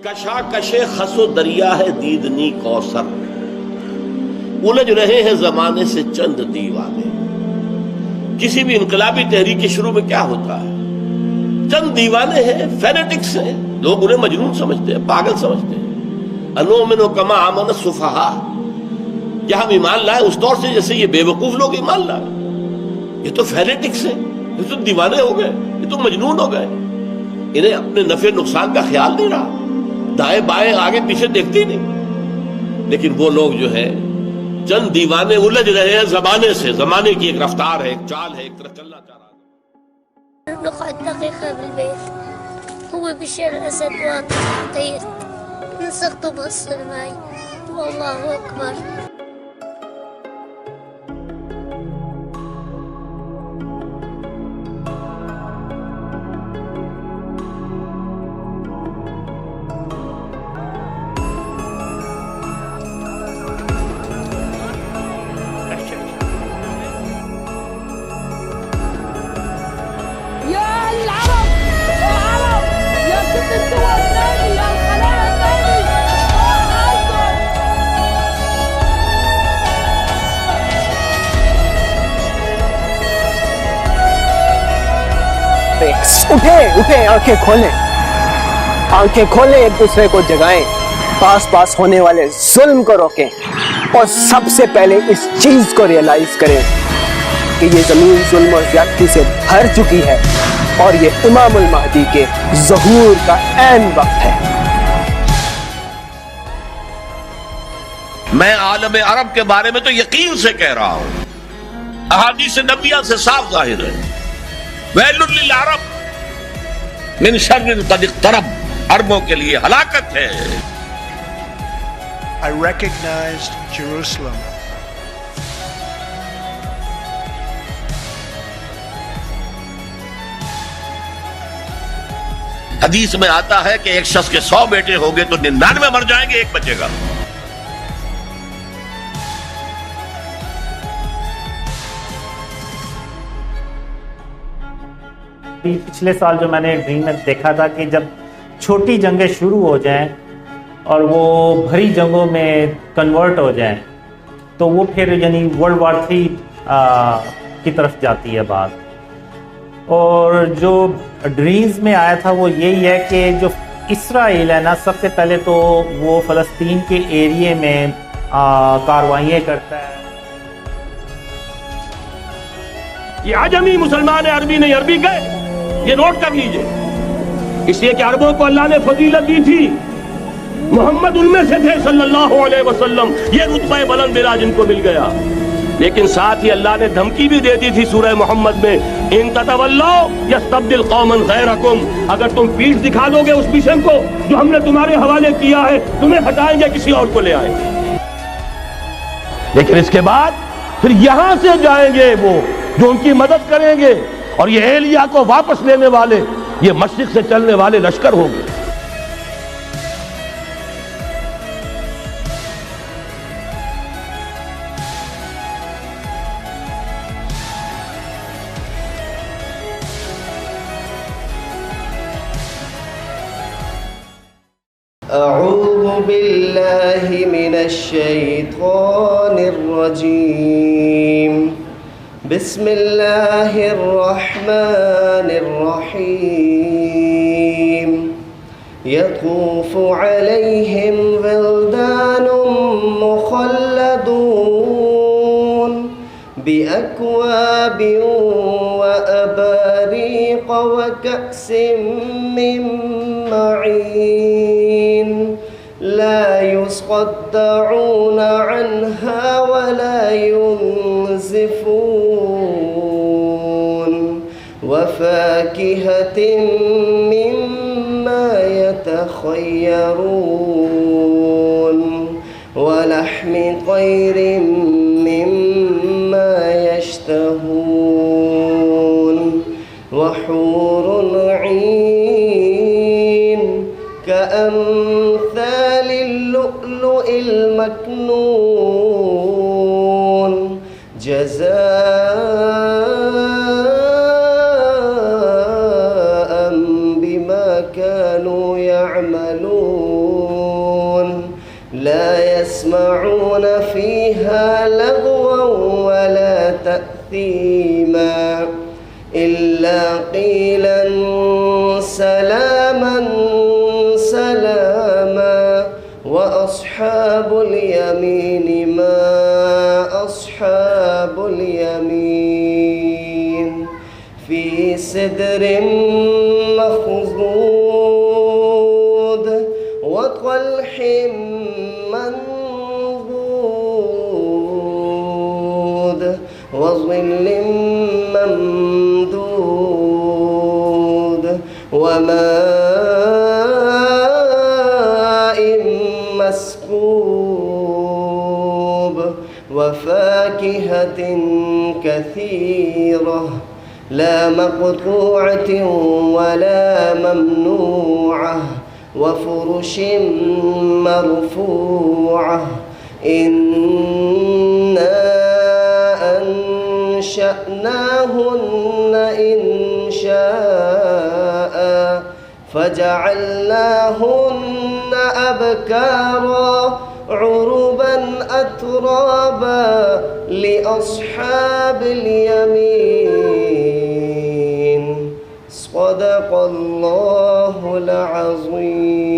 کشاکش خس و دریا ہے دیدنی کوثر، الجھ رہے ہیں زمانے سے چند دیوانے۔ کسی بھی انقلابی تحریک کے شروع میں کیا ہوتا ہے؟ چند دیوانے ہیں، فینیٹکس ہیں، لوگ انہیں مجنون سمجھتے ہیں، پاگل سمجھتے ہیں۔ انؤمن کما آمن السفہاء، کیا ہم ایمان لائے اس طور سے جیسے یہ بے وقوف لوگ ایمان لائے؟ یہ تو فینیٹکس ہیں، یہ تو دیوانے ہو گئے، یہ تو مجنون ہو گئے۔ انہیں اپنے نفع نقصان کا خیال نہیں رہا، دائیں بائیں آگے پیچھے دیکھتے ہی نہیں۔ لیکن وہ لوگ جو ہے چند دیوانے الجھ رہے ہیں زمانے سے، زمانے کی ایک رفتار ہے، ایک چال ہے، ایک طرف چلنا چاہ رہا ہے۔ نقعد دقيقة بالبيت، هو بشير أسد واقف طير نسخته بصر معي والله أكبر. اٹھیں آنکھیں کھولیں، ایک دوسرے کو جگائیں، پاس ہونے والے ظلم کو روکیں، اور سب سے پہلے اس چیز کو ریئلائز کریں کہ یہ زمین ظلم اور زیادتی سے بھر چکی ہے اور یہ امام المہدی کے ظہور کا عین وقت ہے۔ میں عالم عرب کے بارے میں تو یقین سے کہہ رہا ہوں، احادیث نبیہ سے صاف ظاہر ہے، ویل للعرب من شر قد اقترب، عربوں کے لیے ہلاکت ہے۔ I recognized Jerusalem. حدیث میں آتا ہے کہ ایک شخص کے 100 بیٹے ہوں گے تو 99 مر جائیں گے، ایک بچے گا۔ پچھلے سال جو میں نے ڈریم میں دیکھا تھا کہ جب چھوٹی جنگیں شروع ہو جائیں اور وہ بھری جنگوں میں کنورٹ ہو جائیں تو وہ پھر یعنی ورلڈ وار 3 کی طرف جاتی ہے بات۔ اور جو ڈریمز میں آیا تھا وہ یہی ہے کہ جو اسرائیل ہے نا، سب سے پہلے تو وہ فلسطین کے ایریے میں کاروائیاں کرتا ہے۔ یہ عجمی مسلمان ہے، عربی نہیں، عربی گئے، یہ نوٹ کر لیجئے، اس لیے کہ عربوں کو اللہ نے فضیلت دی تھی، محمد ان میں سے تھے صلی اللہ علیہ وسلم، یہ رتبہ بلند ملا جن کو مل گیا۔ لیکن ساتھ ہی اللہ نے دھمکی بھی دے دی تھی سورہ محمد میں، ان تتولوا یستبدل قوما غیرکم، اگر تم پیٹھ دکھا دو گے اس مشن کو جو ہم نے تمہارے حوالے کیا ہے، تمہیں ہٹائیں گے، کسی اور کو لے آئیں گے۔ لیکن اس کے بعد پھر یہاں سے جائیں گے وہ جو ان کی مدد کریں گے، اور یہ ایلیا کو واپس لینے والے، یہ مشرق سے چلنے والے لشکر ہوں گے۔ اعوذ باللہ من الشیطان الرجیم، بسم اللہ الرحمن الرحیم، یطوف علیہم ولدان مخلدون بأکواب وأباریق وکأس من معین لا يصدعون عنها ولا ينزفون وفاكهة مما يتخيرون ولحم طير مما يشتهون وحور عين كأمثال اللؤلؤ المكنون جزاء بما كانوا يعملون يصلون لا يسمعون فيها لغوا ولا تأثيما إلا قيلا سلاما سلاما وأصحاب اليمين ما أصحاب اليمين في سدر مخضود وطلح منضود وظل ممدود وماء مسكوب وفاكهة كثيرة لا مقطوعة ولا ممنوعة وفرش مرفوعة إنا أنشأناهن إنشاء فجعلناهن أبكارا عربا أترابا لأصحاب اليمين صدق الله العظيم.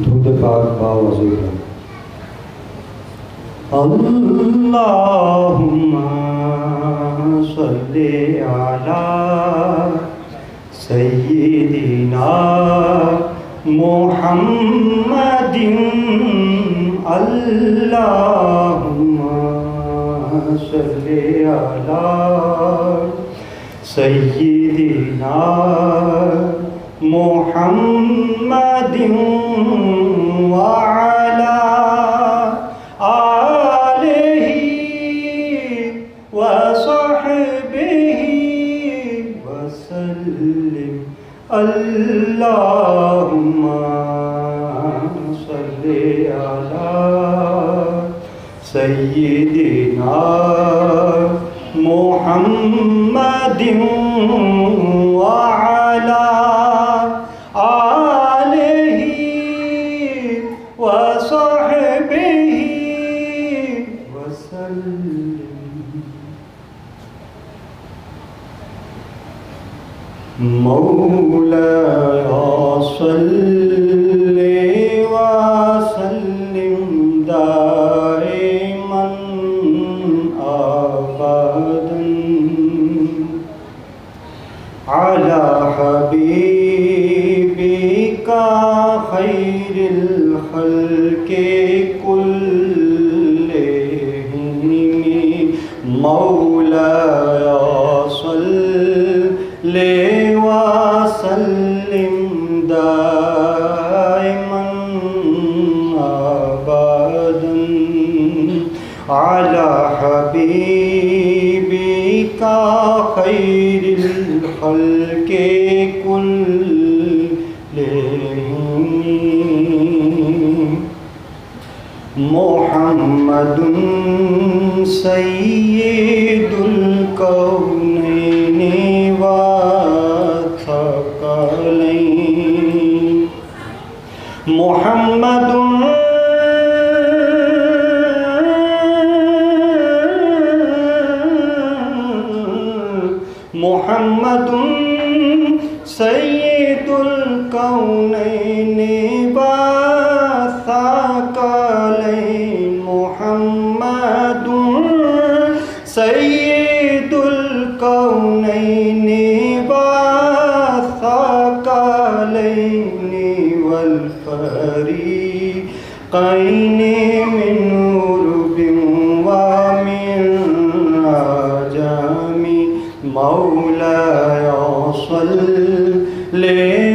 درود پاک با وضو اللہم صلی علی سیدنا محمد اللہم صلی علی سیدنا محمد وعلى آلہ وصحبہ وسلم اللہم صلی علی سیدنا محمد وعلى آلہ وصحبہ وسلم مولاي صل وسلم دائما أبدا على حبيبك خير الخلق كلهم مولاي صل وسلم دائما أبدا على حبيبك خير الخلق كلهم محمد سيد الكونين والثقلين محمد محمد سید الکونین والثقلین محمد سید الکونین والثقلین والفریقین من عرب ومن عجم مولاي صل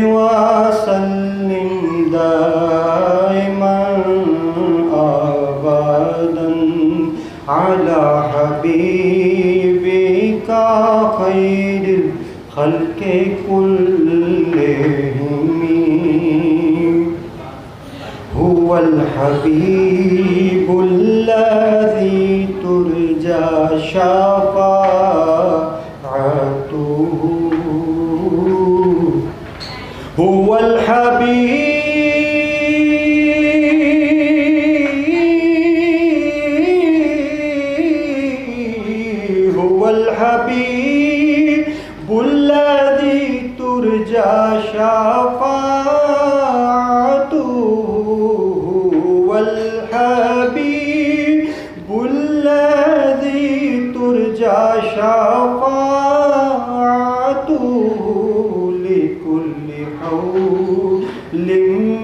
وسلم دائما على حبيبك خير الخلق كلهم هو الحبيب الذي ترجى شفاعته هو الحبيب الذي ترجى شفاعته هو الحبيب الذي ترجى شفاعته لكل حول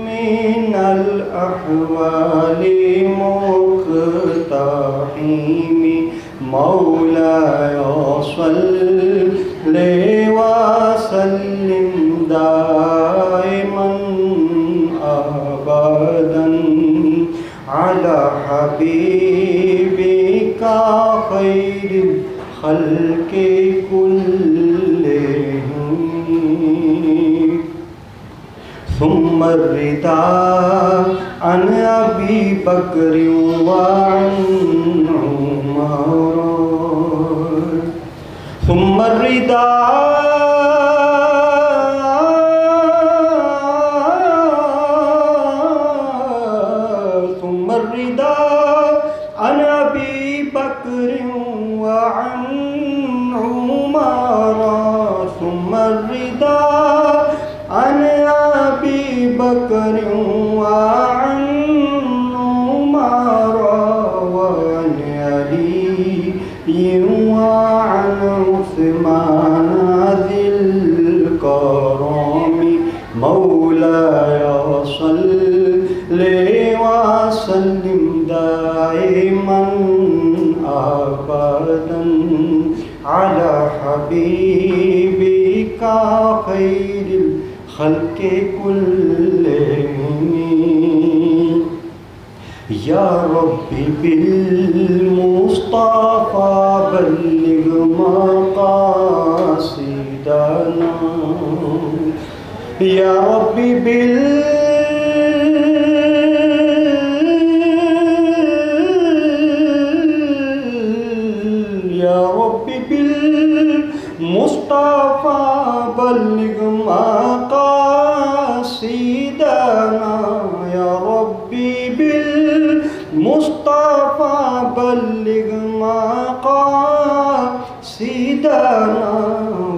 من الأحوال مقتحم مولاي صل وسلم دائما أبدا على حبيبك خير الخلق كلهم ثم الرضا عن أبي بكر وعن عمر ثم الرضا عن أبي بكر وعن عمر ثم الرضا عن أبي بكر وعن عمر وعن علي وعن عثمان ذي الكرم مولاي صل وسلم دائما أبدا على حبيبك خير الخلق كلهم يا ربي بالمصطفى بلغ مقاصدنا يا ربي بالمصطفى بلغ مقاصدنا يا ربي بالمصطفى بلغ مقاصدنا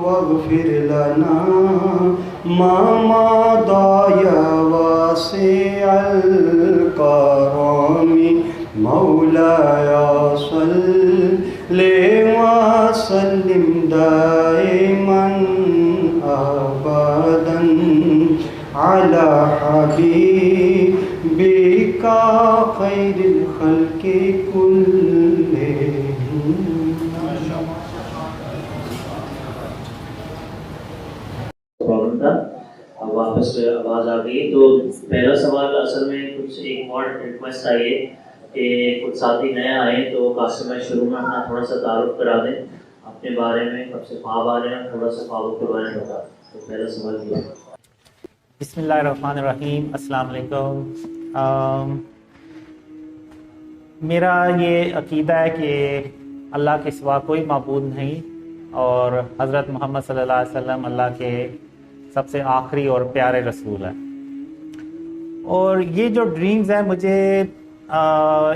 واغفر لنا ما مضى يا واسع الكرم مولاي صل وسلم دائما أبدا على حبيبك خير الخلق كلهم. پرابلم تھا اب واپس آواز آ گئی. تو پہلا سوال اصل میں کچھ ایک اور ریکویسٹ آئی ہے کہ کچھ ساتھی نئے آئے تو قاسم میں شروع میں اپنا تھوڑا سا تعارف کرا دیں اپنے بارے میں، کب سے خواب آ رہے ہیں، تھوڑا سا خوابوں کے بارے میں بتا. تو پہلا سوال یہ. بسم اللہ الرحمن الرحیم. السلام علیکم. میرا یہ عقیدہ ہے کہ اللہ کے سوا کوئی معبود نہیں اور حضرت محمد صلی اللہ علیہ وسلم اللہ کے سب سے آخری اور پیارے رسول ہیں. اور یہ جو ڈریمز ہیں، مجھے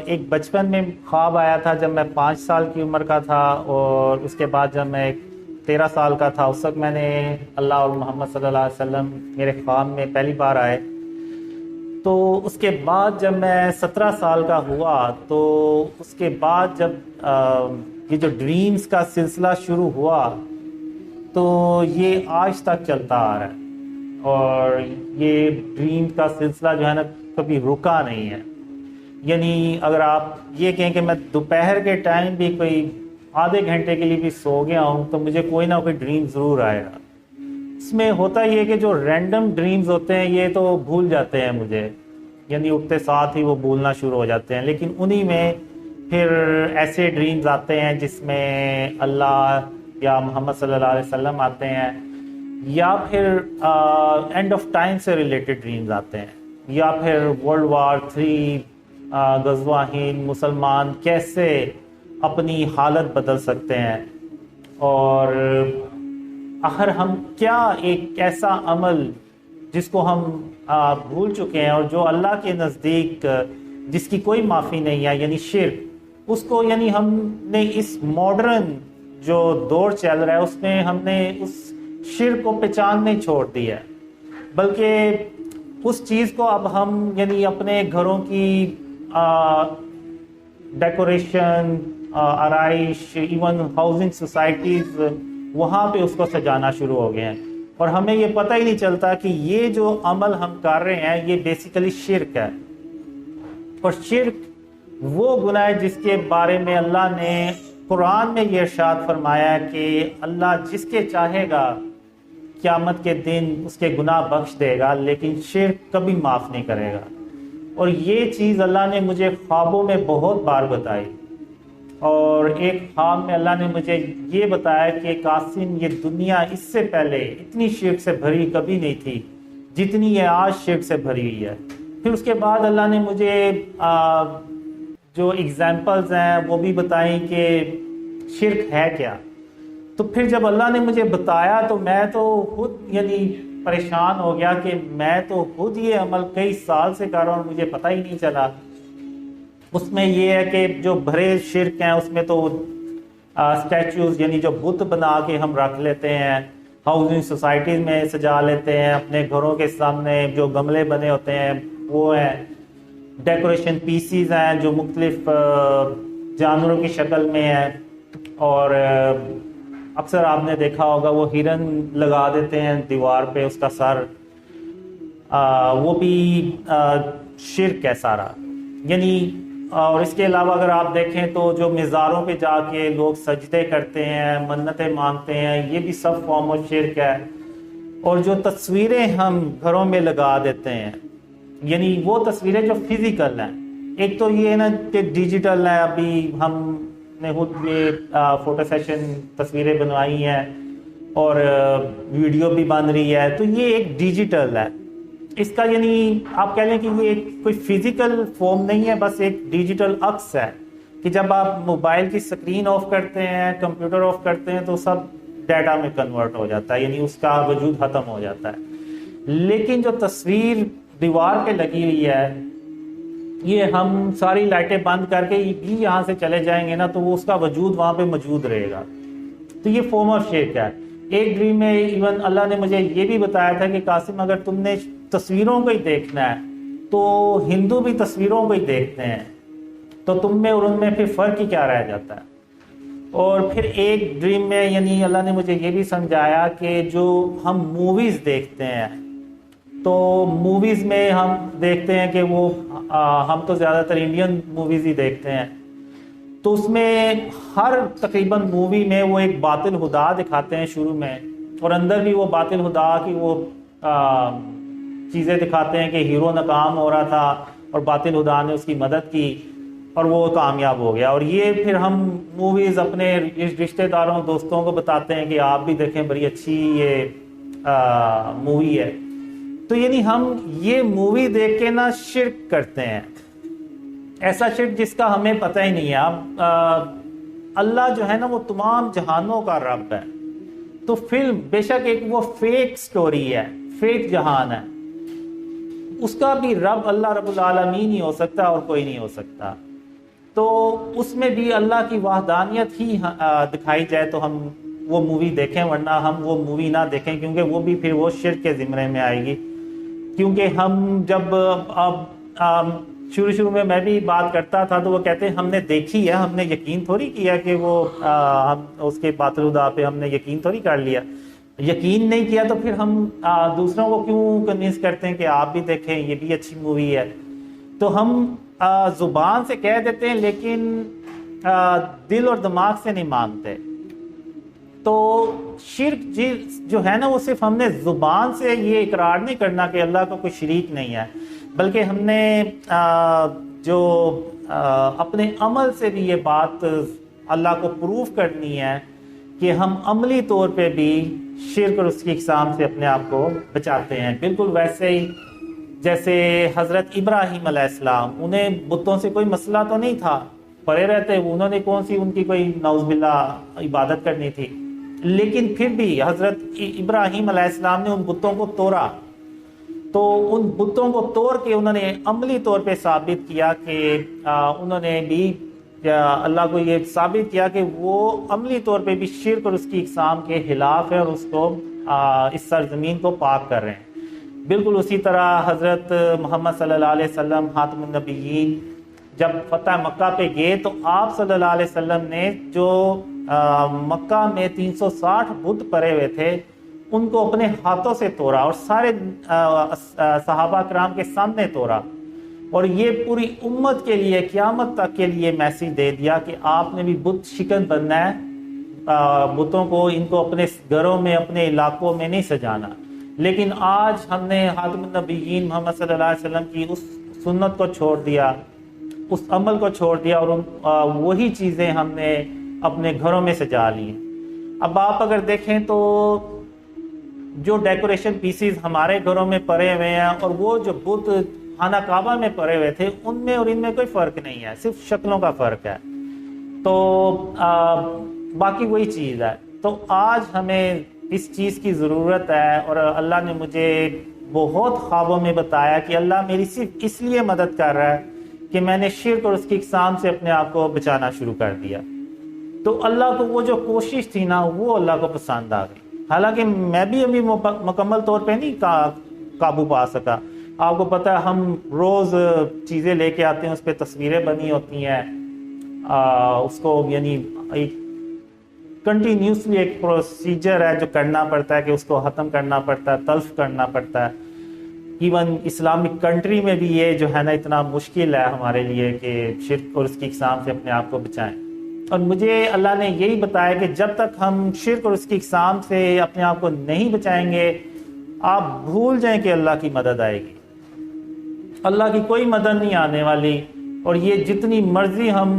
ایک بچپن میں خواب آیا تھا جب میں 5 سال کی عمر کا تھا، اور اس کے بعد جب میں 13 سال کا تھا اس وقت میں نے اللہ اور محمد صلی اللہ علیہ وسلم میرے خواب میں پہلی بار آئے. تو اس کے بعد جب میں 17 سال کا ہوا تو اس کے بعد جب یہ جو ڈریمز کا سلسلہ شروع ہوا تو یہ آج تک چلتا آ رہا ہے، اور یہ ڈریم کا سلسلہ جو ہے نا کبھی رکا نہیں ہے. یعنی اگر آپ یہ کہیں کہ میں دوپہر کے ٹائم بھی کوئی آدھے گھنٹے کے لیے بھی سو گیا ہوں تو مجھے کوئی نہ کوئی ڈریم ضرور آئے گا. اس میں ہوتا یہ کہ جو رینڈم ڈریمز ہوتے ہیں یہ تو بھول جاتے ہیں مجھے، یعنی اٹھتے ساتھ ہی وہ بھولنا شروع ہو جاتے ہیں، لیکن انہی میں پھر ایسے ڈریمز آتے ہیں جس میں اللہ یا محمد صلی اللہ علیہ وسلم آتے ہیں، یا پھر اینڈ آف ٹائم سے ریلیٹڈ ڈریمز آتے ہیں، یا پھر ورلڈ وار 3 غزوہ ہند، مسلمان کیسے اپنی حالت بدل سکتے ہیں، اور آخر ہم کیا ایک ایسا عمل جس کو ہم بھول چکے ہیں اور جو اللہ کے نزدیک جس کی کوئی معافی نہیں ہے، یعنی شرک، اس کو یعنی ہم نے اس ماڈرن جو دور چل رہا ہے اس میں ہم نے اس شرک کو پہچان نہیں چھوڑ دی ہے، بلکہ اس چیز کو اب ہم یعنی اپنے گھروں کی ڈیکوریشن، آرائش، ایون ہاؤسنگ سوسائٹیز، وہاں پہ اس کو سجانا شروع ہو گئے ہیں، اور ہمیں یہ پتہ ہی نہیں چلتا کہ یہ جو عمل ہم کر رہے ہیں یہ بیسیکلی شرک ہے، اور شرک وہ گناہ ہے جس کے بارے میں اللہ نے قرآن میں یہ ارشاد فرمایا ہے کہ اللہ جس کے چاہے گا قیامت کے دن اس کے گناہ بخش دے گا، لیکن شرک کبھی معاف نہیں کرے گا۔ اور یہ چیز اللہ نے مجھے خوابوں میں بہت بار بتائی، اور ایک خواب میں اللہ نے مجھے یہ بتایا کہ قاسم، یہ دنیا اس سے پہلے اتنی شرک سے بھری کبھی نہیں تھی جتنی یہ آج شرک سے بھری ہوئی ہے۔ پھر اس کے بعد اللہ نے مجھے جو ایگزامپلز ہیں وہ بھی بتائیں کہ شرک ہے کیا۔ تو پھر جب اللہ نے مجھے بتایا تو میں تو خود یعنی پریشان ہو گیا کہ میں تو خود یہ عمل کئی سال سے کر رہا ہوں اور مجھے پتہ ہی نہیں چلا۔ اس میں یہ ہے کہ جو بھرے شرک ہیں اس میں تو اسٹیچوز یعنی جو بت بنا کے ہم رکھ لیتے ہیں، ہاؤسنگ سوسائٹیز میں سجا لیتے ہیں، اپنے گھروں کے سامنے جو گملے بنے ہوتے ہیں وہ ہیں، ڈیکوریشن پیسیز ہیں جو مختلف جانوروں کی شکل میں ہیں، اور اکثر آپ نے دیکھا ہوگا وہ ہرن لگا دیتے ہیں دیوار پہ اس کا سر، وہ بھی شرک ہے سارا یعنی۔ اور اس کے علاوہ اگر آپ دیکھیں تو جو مزاروں پہ جا کے لوگ سجدے کرتے ہیں، منتیں مانگتے ہیں، یہ بھی سب فارم آف شرک ہے۔ اور جو تصویریں ہم گھروں میں لگا دیتے ہیں، یعنی وہ تصویریں جو فزیکل ہیں، ایک تو یہ ہے نا کہ ڈیجیٹل ہے، ابھی ہم نے خود یہ فوٹو سیشن تصویریں بنوائی ہیں اور ویڈیو بھی بن رہی ہے، تو یہ ایک ڈیجیٹل ہے۔ اس کا یعنی آپ کہہ لیں کہ یہ کوئی فزیکل فارم نہیں ہے، بس ایک ڈیجیٹل عکس ہے کہ جب آپ موبائل کی سکرین آف کرتے ہیں، کمپیوٹر آف کرتے ہیں تو سب ڈیٹا میں کنورٹ ہو جاتا ہے، یعنی اس کا وجود ختم ہو جاتا ہے۔ لیکن جو تصویر دیوار پہ لگی ہوئی ہے، یہ ہم ساری لائٹیں بند کر کے بھی یہاں سے چلے جائیں گے نا تو وہ اس کا وجود وہاں پہ موجود رہے گا، تو یہ فارم آف شرک ہے۔ ایک ڈریم میں ایون اللہ نے مجھے یہ بھی بتایا تھا کہ قاسم اگر تم نے تصویروں کو ہی دیکھنا ہے تو ہندو بھی تصویروں کو ہی دیکھتے ہیں، تو تم میں اور ان میں پھر فرق ہی کیا رہ جاتا ہے۔ اور پھر ایک ڈریم میں یعنی اللہ نے مجھے یہ بھی سمجھایا کہ جو ہم موویز دیکھتے ہیں، تو موویز میں ہم دیکھتے ہیں کہ وہ ہم تو زیادہ تر انڈین موویز ہی دیکھتے ہیں، تو اس میں ہر تقریباً مووی میں وہ ایک باطل خدا دکھاتے ہیں شروع میں، اور اندر بھی وہ باطل خدا کی وہ چیزیں دکھاتے ہیں کہ ہیرو ناکام ہو رہا تھا اور باطل خدا نے اس کی مدد کی اور وہ کامیاب ہو گیا۔ اور یہ پھر ہم موویز اپنے رشتہ داروں دوستوں کو بتاتے ہیں کہ آپ بھی دیکھیں بڑی اچھی یہ مووی ہے۔ تو یعنی ہم یہ مووی دیکھ کے نا شرک کرتے ہیں، ایسا شرک جس کا ہمیں پتہ ہی نہیں ہے۔ اب اللہ جو ہے نا وہ تمام جہانوں کا رب ہے، تو فلم بے شک ایک وہ فیک سٹوری ہے، فیک جہان ہے، اس کا بھی رب اللہ رب العالمین ہی ہو سکتا ہے اور کوئی نہیں ہو سکتا۔ تو اس میں بھی اللہ کی وحدانیت ہی دکھائی جائے تو ہم وہ مووی دیکھیں، ورنہ ہم وہ مووی نہ دیکھیں، کیونکہ وہ بھی پھر وہ شرک کے زمرے میں آئے گی۔ کیونکہ ہم جب اب شروع میں میں بھی بات کرتا تھا تو وہ کہتے ہیں ہم نے دیکھی ہے، ہم نے یقین تھوڑی کیا کہ وہ ہم اس کے باطل خدا پہ ہم نے یقین تھوڑی کر لیا۔ یقین نہیں کیا تو پھر ہم دوسروں کو کیوں کنوینس کرتے ہیں کہ آپ بھی دیکھیں یہ بھی اچھی مووی ہے۔ تو ہم زبان سے کہہ دیتے ہیں لیکن دل اور دماغ سے نہیں مانتے۔ تو شرک جو ہے نا وہ صرف ہم نے زبان سے یہ اقرار نہیں کرنا کہ اللہ کا کوئی شریک نہیں ہے، بلکہ ہم نے جو اپنے عمل سے بھی یہ بات اللہ کو پروف کرنی ہے کہ ہم عملی طور پہ بھی شرک اور اس کی اقسام سے اپنے آپ کو بچاتے ہیں. بالکل ویسے ہی جیسے حضرت ابراہیم علیہ السلام، انہیں بتوں سے کوئی مسئلہ تو نہیں تھا، پڑے رہتے، انہوں نے کون سی ان کی کوئی نعوذ باللہ عبادت کرنی تھی، لیکن پھر بھی حضرت ابراہیم علیہ السلام نے ان بتوں کو توڑا. تو ان بتوں کو توڑ کے انہوں نے عملی طور پہ ثابت کیا کہ انہوں نے بھی اللہ کو یہ ثابت کیا کہ وہ عملی طور پہ بھی شرک اور اس کی اقسام کے خلاف ہے اور اس کو اس سرزمین کو پاک کر رہے ہیں. بالکل اسی طرح حضرت محمد صلی اللہ علیہ وسلم خاتم النبیین جب فتح مکہ پہ گئے تو آپ صلی اللہ علیہ وسلم نے جو مکہ میں 360 بت پڑے ہوئے تھے ان کو اپنے ہاتھوں سے توڑا اور سارے صحابہ کرام کے سامنے توڑا، اور یہ پوری امت کے لیے قیامت تک کے لیے میسیج دے دیا کہ آپ نے بھی بت شکن بننا ہے، بتوں کو ان کو اپنے گھروں میں اپنے علاقوں میں نہیں سجانا. لیکن آج ہم نے خاتم النبیین محمد صلی اللہ علیہ وسلم کی اس سنت کو چھوڑ دیا، اس عمل کو چھوڑ دیا، اور وہی چیزیں ہم نے اپنے گھروں میں سجا لی ہیں. اب آپ اگر دیکھیں تو جو ڈیکوریشن پیسز ہمارے گھروں میں پڑے ہوئے ہیں اور وہ جو بت خانہ کعبہ میں پڑے ہوئے تھے ان میں اور ان میں کوئی فرق نہیں ہے، صرف شکلوں کا فرق ہے. تو باقی وہی چیز ہے. تو آج ہمیں اس چیز کی ضرورت ہے، اور اللہ نے مجھے بہت خوابوں میں بتایا کہ اللہ میری صرف اس لیے مدد کر رہا ہے کہ میں نے شرک اور اس کی اقسام سے اپنے آپ کو بچانا شروع کر دیا. تو اللہ کو وہ جو کوشش تھی نا وہ اللہ کو پسند آ گئی. حالانکہ میں بھی ابھی مکمل طور پہ نہیں قابو پا سکا. آپ کو پتہ ہے ہم روز چیزیں لے کے آتے ہیں، اس پہ تصویریں بنی ہوتی ہیں، اس کو یعنی ایک کنٹینیوسلی ایک پروسیجر ہے جو کرنا پڑتا ہے کہ اس کو ختم کرنا پڑتا ہے، تلف کرنا پڑتا ہے. ایون اسلامک کنٹری میں بھی یہ جو ہے نا اتنا مشکل ہے ہمارے لیے کہ شرک اور اس کی اقسام سے اپنے آپ کو بچائیں. اور مجھے اللہ نے یہی بتایا کہ جب تک ہم شرک اور اس کی اقسام سے اپنے آپ کو نہیں بچائیں گے، آپ بھول جائیں کہ اللہ کی مدد آئے گی. اللہ کی کوئی مدد نہیں آنے والی. اور یہ جتنی مرضی ہم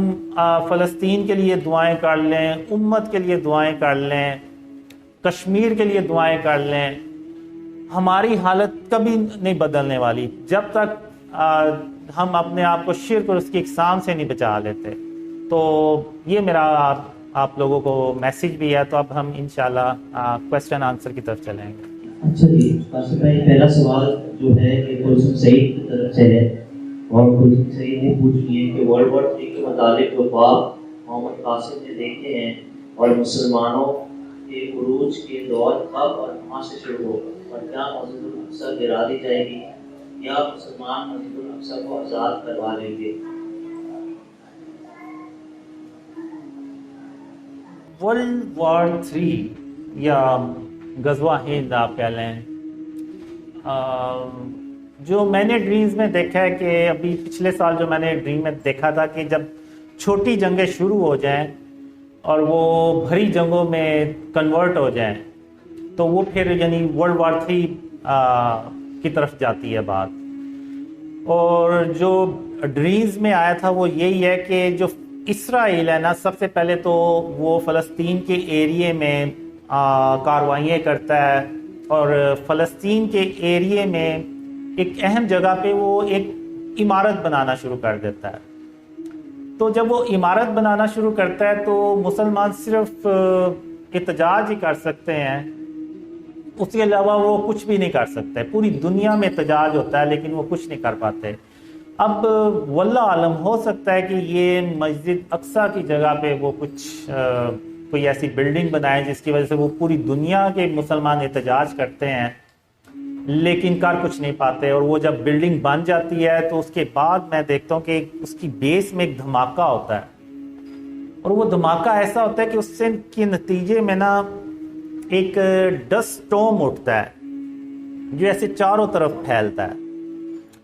فلسطین کے لیے دعائیں کر لیں، امت کے لیے دعائیں کر لیں، کشمیر کے لیے دعائیں کر لیں، ہماری حالت کبھی نہیں بدلنے والی جب تک ہم اپنے آپ کو شرک اور اس کی اقسام سے نہیں بچا لیتے. تو یہ میرا آپ لوگوں کو میسیج بھی ہے. تو اب ہم انشاءاللہ کوسچن آنسر کی طرف چلیں گے. اچھا جی، پہلا سوال جو ہے کہ کلثوم سعید کی طرف سے ہے، اور کلثوم سعید نے پوچھ لی ہے کہ ورلڈ وار 3 کے متعلق جو خواب محمد قاسم نے دیکھے ہیں اور مسلمانوں کے عروج کے دور کب اور کہاں سے شروع ہوگا، اور کیا مسجد الاقصی گرا دی جائے گی یا مسلمان مسجد الاقصی کو آزاد کروا لیں گے؟ ورلڈ وار 3 یا غزوہ ہند آپ کہہ لیں، جو میں نے ڈریمز میں دیکھا ہے کہ ابھی پچھلے سال جو میں نے ڈریم میں دیکھا تھا کہ جب چھوٹی جنگیں شروع ہو جائیں اور وہ بھری جنگوں میں کنورٹ ہو جائیں تو وہ پھر یعنی ورلڈ وار 3 کی طرف جاتی ہے بات. اور جو ڈریمز میں آیا تھا وہ یہی ہے کہ جو اسرائیل ہے نا، سب سے پہلے تو وہ فلسطین کے ایریے میں کاروائیاں کرتا ہے، اور فلسطین کے ایریے میں ایک اہم جگہ پہ وہ ایک عمارت بنانا شروع کر دیتا ہے. تو جب وہ عمارت بنانا شروع کرتا ہے تو مسلمان صرف احتجاج ہی کر سکتے ہیں، اس کے علاوہ وہ کچھ بھی نہیں کر سکتے. پوری دنیا میں احتجاج ہوتا ہے لیکن وہ کچھ نہیں کر پاتے. اب واللہ عالم ہو سکتا ہے کہ یہ مسجد اقصی کی جگہ پہ وہ کچھ کوئی ایسی بلڈنگ بنائے جس کی وجہ سے وہ پوری دنیا کے مسلمان احتجاج کرتے ہیں لیکن کر کچھ نہیں پاتے. اور وہ جب بلڈنگ بن جاتی ہے تو اس کے بعد میں دیکھتا ہوں کہ اس کی بیس میں ایک دھماکہ ہوتا ہے، اور وہ دھماکہ ایسا ہوتا ہے کہ اس سے کے نتیجے میں نا ایک ڈسٹ سٹورم اٹھتا ہے جو ایسے چاروں طرف پھیلتا ہے،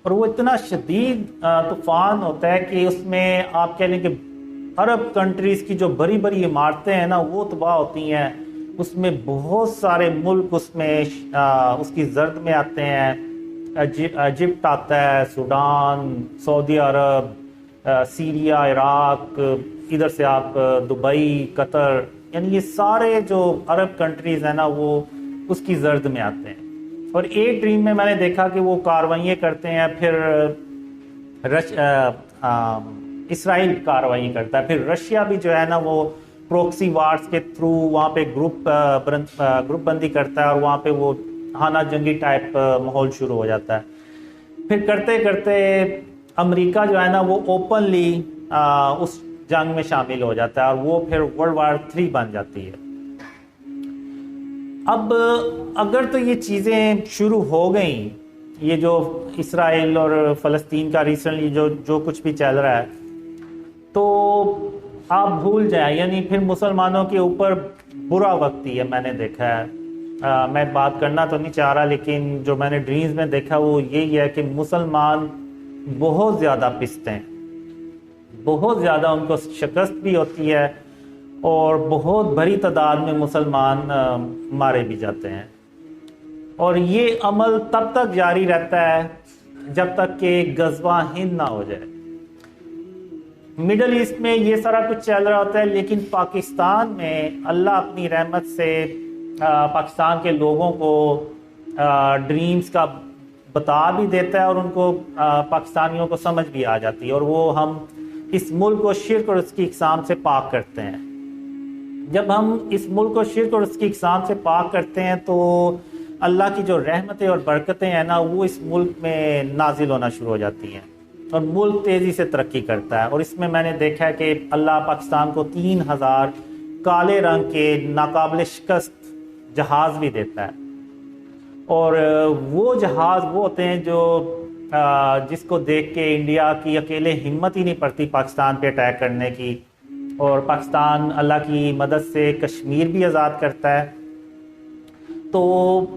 اور وہ اتنا شدید طوفان ہوتا ہے کہ اس میں آپ کہہ لیں کہ عرب کنٹریز کی جو بڑی بڑی عمارتیں ہیں نا وہ تباہ ہوتی ہیں. اس میں بہت سارے ملک اس میں اس کی زرد میں آتے ہیں. ایجپٹ آتا ہے، سوڈان، سعودی عرب، سیریا، عراق، ادھر سے آپ دبئی، قطر، یعنی یہ سارے جو عرب کنٹریز ہیں نا وہ اس کی زرد میں آتے ہیں. اور ایک ڈریم میں میں نے دیکھا کہ وہ کاروائیاں کرتے ہیں، پھر اسرائیل کاروائیاں کرتا ہے، پھر رشیا بھی جو ہے نا وہ پروکسی وارز کے تھرو وہاں پہ گروپ بندی کرتا ہے، اور وہاں پہ وہ ہانہ جنگی ٹائپ ماحول شروع ہو جاتا ہے. پھر کرتے کرتے امریکہ جو ہے نا وہ اوپنلی اس جنگ میں شامل ہو جاتا ہے، اور وہ پھر ورلڈ وار 3 بن جاتی ہے. اب اگر تو یہ چیزیں شروع ہو گئیں، یہ جو اسرائیل اور فلسطین کا ریسنٹلی جو کچھ بھی چل رہا ہے، تو آپ بھول جائیں، یعنی پھر مسلمانوں کے اوپر برا وقت ہی ہے. میں نے دیکھا ہے، میں بات کرنا تو نہیں چاہ رہا، لیکن جو میں نے ڈریمز میں دیکھا وہ یہی ہے کہ مسلمان بہت زیادہ پستے ہیں، بہت زیادہ ان کو شکست بھی ہوتی ہے، اور بہت بڑی تعداد میں مسلمان مارے بھی جاتے ہیں. اور یہ عمل تب تک جاری رہتا ہے جب تک کہ غزوہ ہند نہ ہو جائے. مڈل ایسٹ میں یہ سارا کچھ چل رہا ہوتا ہے، لیکن پاکستان میں اللہ اپنی رحمت سے پاکستان کے لوگوں کو ڈریمز کا بتا بھی دیتا ہے، اور ان کو پاکستانیوں کو سمجھ بھی آ جاتی ہے، اور وہ ہم اس ملک کو شرک اور اس کی اقسام سے پاک کرتے ہیں. جب ہم اس ملک کو شرک اور اس کی اقسام سے پاک کرتے ہیں تو اللہ کی جو رحمتیں اور برکتیں ہیں نا وہ اس ملک میں نازل ہونا شروع ہو جاتی ہیں، اور ملک تیزی سے ترقی کرتا ہے. اور اس میں نے دیکھا ہے کہ اللہ پاکستان کو 3000 کالے رنگ کے ناقابل شکست جہاز بھی دیتا ہے. اور وہ جہاز وہ ہوتے ہیں جو جس کو دیکھ کے انڈیا کی اکیلے ہمت ہی نہیں پڑتی پاکستان پہ اٹیک کرنے کی، اور پاکستان اللہ کی مدد سے کشمیر بھی آزاد کرتا ہے. تو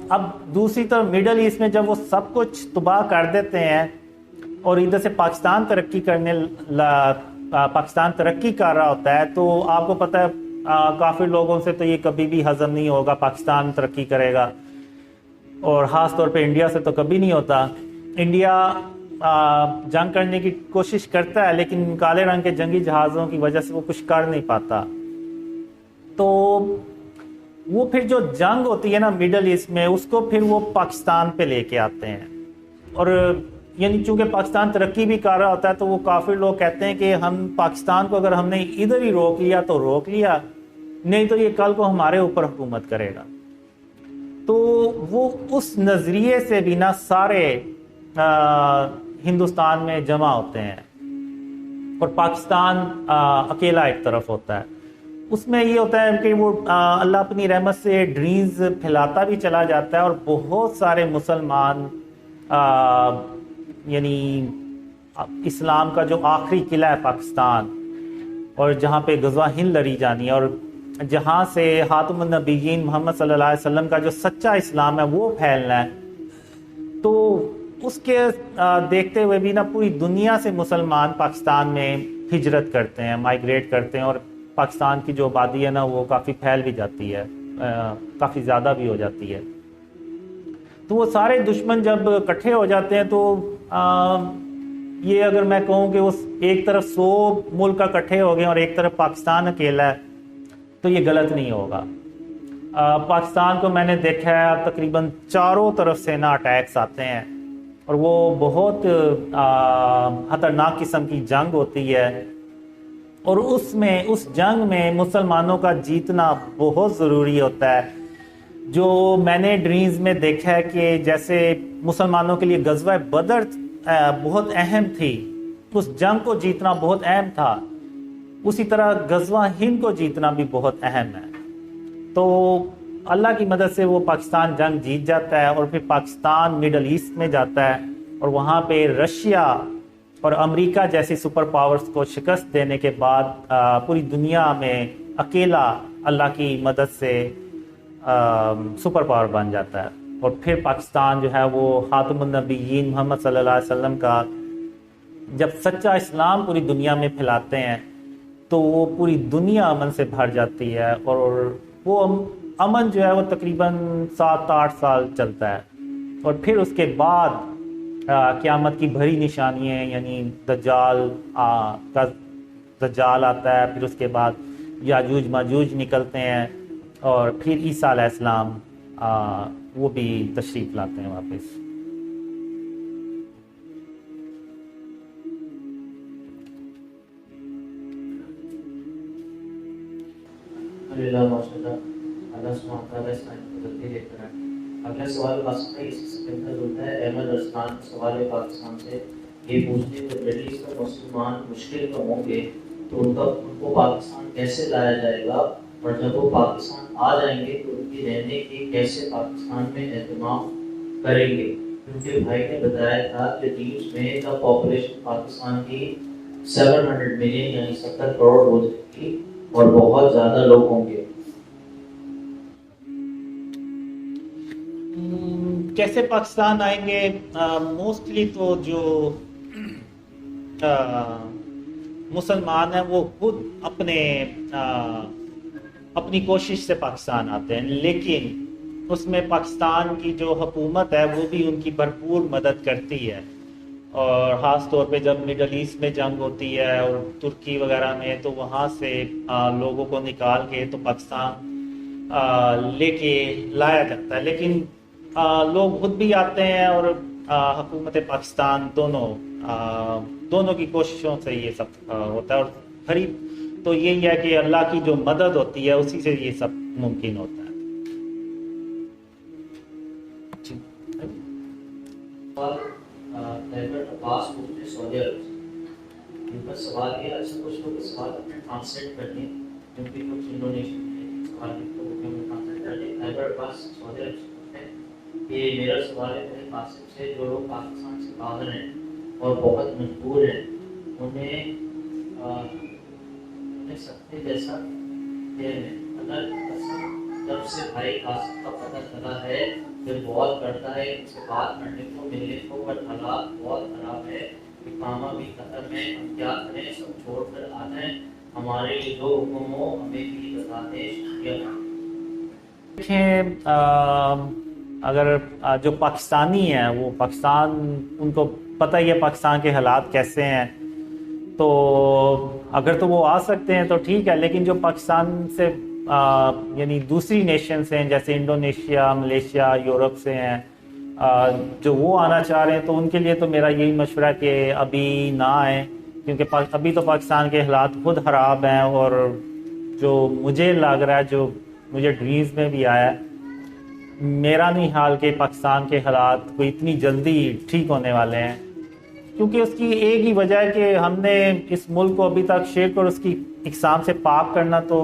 اب دوسری طرف مڈل ایسٹ میں جب وہ سب کچھ تباہ کر دیتے ہیں، اور ادھر سے پاکستان ترقی کر رہا ہوتا ہے، تو آپ کو پتہ ہے کافی لوگوں سے تو یہ کبھی بھی ہضم نہیں ہوگا پاکستان ترقی کرے گا، اور خاص طور پہ انڈیا سے تو کبھی نہیں ہوتا. انڈیا جنگ کرنے کی کوشش کرتا ہے، لیکن کالے رنگ کے جنگی جہازوں کی وجہ سے وہ کچھ کر نہیں پاتا. تو وہ پھر جو جنگ ہوتی ہے نا مڈل ایسٹ میں، اس کو پھر وہ پاکستان پہ لے کے آتے ہیں. اور یعنی چونکہ پاکستان ترقی بھی کر رہا ہوتا ہے، تو وہ کافی لوگ کہتے ہیں کہ ہم پاکستان کو اگر ہم نے ادھر ہی روک لیا تو روک لیا، نہیں تو یہ کل کو ہمارے اوپر حکومت کرے گا. تو وہ اس نظریے سے بھی نہ سارے ہندوستان میں جمع ہوتے ہیں، اور پاکستان اکیلا ایک طرف ہوتا ہے. اس میں یہ ہوتا ہے کہ وہ اللہ اپنی رحمت سے ڈریمز پھیلاتا بھی چلا جاتا ہے، اور بہت سارے مسلمان یعنی اسلام کا جو آخری قلعہ ہے پاکستان، اور جہاں پہ غزوہ ہند لڑی جانی ہے، اور جہاں سے خاتم النبیین محمد صلی اللہ علیہ وسلم کا جو سچا اسلام ہے وہ پھیلنا ہے، تو اس کے دیکھتے ہوئے بھی نا پوری دنیا سے مسلمان پاکستان میں ہجرت کرتے ہیں، مائیگریٹ کرتے ہیں، اور پاکستان کی جو آبادی ہے نا وہ کافی پھیل بھی جاتی ہے، کافی زیادہ بھی ہو جاتی ہے. تو وہ سارے دشمن جب اکٹھے ہو جاتے ہیں تو یہ اگر میں کہوں کہ اس ایک طرف 100 ملک اکٹھے ہو گئے اور ایک طرف پاکستان اکیلا ہے، تو یہ غلط نہیں ہوگا. پاکستان کو میں نے دیکھا ہے تقریباً چاروں طرف سے نا اٹیکس آتے ہیں، اور وہ بہت خطرناک قسم کی جنگ ہوتی ہے، اور اس جنگ میں مسلمانوں کا جیتنا بہت ضروری ہوتا ہے. جو میں نے ڈریمز میں دیکھا ہے کہ جیسے مسلمانوں کے لیے غزوہ بدر بہت اہم تھی، اس جنگ کو جیتنا بہت اہم تھا، اسی طرح غزوہ ہند کو جیتنا بھی بہت اہم ہے. تو اللہ کی مدد سے وہ پاکستان جنگ جیت جاتا ہے، اور پھر پاکستان مڈل ایسٹ میں جاتا ہے، اور وہاں پہ رشیا اور امریکہ جیسی سپر پاورز کو شکست دینے کے بعد پوری دنیا میں اکیلا اللہ کی مدد سے سپر پاور بن جاتا ہے. اور پھر پاکستان جو ہے وہ خاتم النبیین محمد صلی اللہ علیہ وسلم کا جب سچا اسلام پوری دنیا میں پھیلاتے ہیں تو وہ پوری دنیا امن سے بھر جاتی ہے، اور وہ امن جو ہے وہ تقریباً 7-8 سال چلتا ہے. اور پھر اس کے بعد قیامت کی بھری نشانیاں، یعنی دجال آتا ہے، پھر اس کے بعد یاجوج ماجوج نکلتے ہیں، اور پھر عیسیٰ علیہ السلام وہ بھی تشریف لاتے ہیں واپس. اگلا سوال ہوتا ہے احمد ارسلان. سوال ہے پاکستان سے، یہ پوچھتے ہیں کہ مڈل ایسٹ میں مسلمان مشکل میں ہوں گے تو ان کو پاکستان کیسے لایا جائے گا، اور جب وہ پاکستان آ جائیں گے تو ان کی رہنے کی کیسے پاکستان میں اہتمام کریں گے؟ کیونکہ بھائی نے بتایا تھا کہ 20 میں کا پاپولیشن پاکستان کی 700 ملین یعنی 70 کروڑ ہو جائے گی اور بہت زیادہ لوگ ہوں گے. کیسے پاکستان آئیں گے؟ موسٹلی تو جو مسلمان ہیں وہ خود اپنی کوشش سے پاکستان آتے ہیں، لیکن اس میں پاکستان کی جو حکومت ہے وہ بھی ان کی بھرپور مدد کرتی ہے، اور خاص طور پہ جب مڈل ایسٹ میں جنگ ہوتی ہے اور ترکی وغیرہ میں، تو وہاں سے لوگوں کو نکال کے تو پاکستان لے کے لایا جاتا ہے. لیکن لوگ خود بھی آتے ہیں، اور حکومت پاکستان دونوں کی کوششوں سے یہ سب ہوتا ہے، اور غریب تو یہی ہے کہ اللہ کی جو مدد ہوتی ہے اسی سے یہ سب ممکن ہوتا ہے. سوال یہ اچھا کچھ لوگ سوال اپنے ٹرانسلیٹ کرنے کیونکہ کچھ انڈونیشین میں سوال ٹرانسلیٹ کرنے. خیبر عباس سعودی عرب سے کہ میرا سوال ہے میرے قاسم سے، جو لوگ پاکستان سے باہر ہیں اور بہت مجبور ہیں انہیں سکتے جیسا اگر جب سے بھائی قاسم کا پتہ چلا ہے کہ بہت کرتا ہے ان سے بات کرنے کو ملنے کو، بٹ حالات بہت خراب ہے، اقامہ بھی ختم ہے، ہم کیا کریں؟ سب چھوڑ کر آ جائیں، ہمارے لیے جو حکم ہو ہمیں بھی بتا دیں. دیکھیں، اگر جو پاکستانی ہیں وہ پاکستان، ان کو پتہ ہی ہے پاکستان کے حالات کیسے ہیں، تو اگر تو وہ آ سکتے ہیں تو ٹھیک ہے، لیکن جو پاکستان سے یعنی دوسری نیشنز ہیں جیسے انڈونیشیا، ملیشیا، یورپ سے ہیں، جو وہ آنا چاہ رہے ہیں تو ان کے لیے تو میرا یہی مشورہ ہے کہ ابھی نہ آئیں، کیونکہ ابھی تو پاکستان کے حالات خود خراب ہیں، اور جو مجھے لگ رہا ہے، جو مجھے ڈریمز میں بھی آیا ہے، میرا نہیں حال کہ پاکستان کے حالات کوئی اتنی جلدی ٹھیک ہونے والے ہیں، کیونکہ اس کی ایک ہی وجہ ہے کہ ہم نے اس ملک کو ابھی تک شرک اور اس کی اقسام سے پاک کرنا تو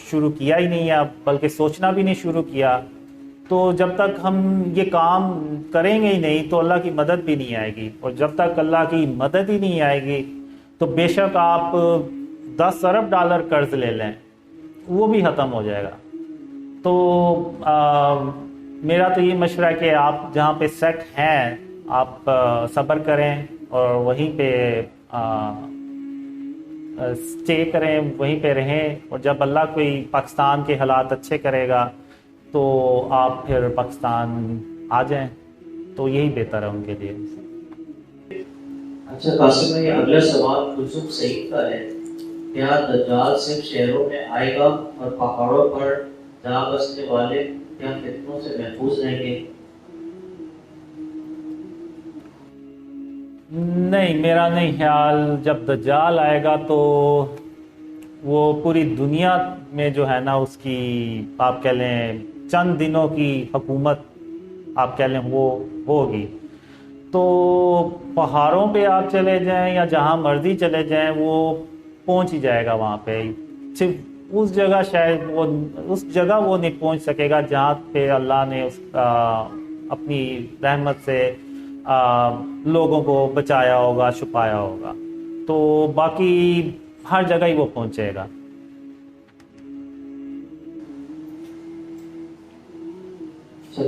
شروع کیا ہی نہیں ہے، بلکہ سوچنا بھی نہیں شروع کیا. تو جب تک ہم یہ کام کریں گے ہی نہیں تو اللہ کی مدد بھی نہیں آئے گی، اور جب تک اللہ کی مدد ہی نہیں آئے گی تو بے شک آپ 10 ارب ڈالر قرض لے لیں وہ بھی ختم ہو جائے گا. تو میرا تو یہ مشورہ ہے کہ آپ جہاں پہ سیٹ ہیں آپ صبر کریں اور وہیں پہ اسٹے کریں، وہیں پہ رہیں، اور جب اللہ کوئی پاکستان کے حالات اچھے کرے گا تو آپ پھر پاکستان آ جائیں، تو یہی بہتر ہے ان کے لیے. اچھا قاسم بھائی، اگلا سوال کلثوم سعید کا ہے، کیا دجال صرف شہروں میں آئے گا اور پہاڑوں پر جا بسنے والے کیا فتنوں سے محفوظ رہیں گے؟ نہیں، میرا نہیں خیال. جب دجال آئے گا تو وہ پوری دنیا میں جو ہے نا اس کی آپ کہہ لیں چند دنوں کی حکومت آپ کہہ لیں وہ ہوگی. تو پہاڑوں پہ آپ چلے جائیں یا جہاں مرضی چلے جائیں وہ پہنچ ہی جائے گا وہاں پہ. صرف اس جگہ شاید اس جگہ وہ نہیں پہنچ سکے گا جہاں پہ اللہ نے اپنی رحمت سے لوگوں کو بچایا ہوگا، چھپایا ہوگا. تو باقی ہر جگہ ہی وہ پہنچے گا.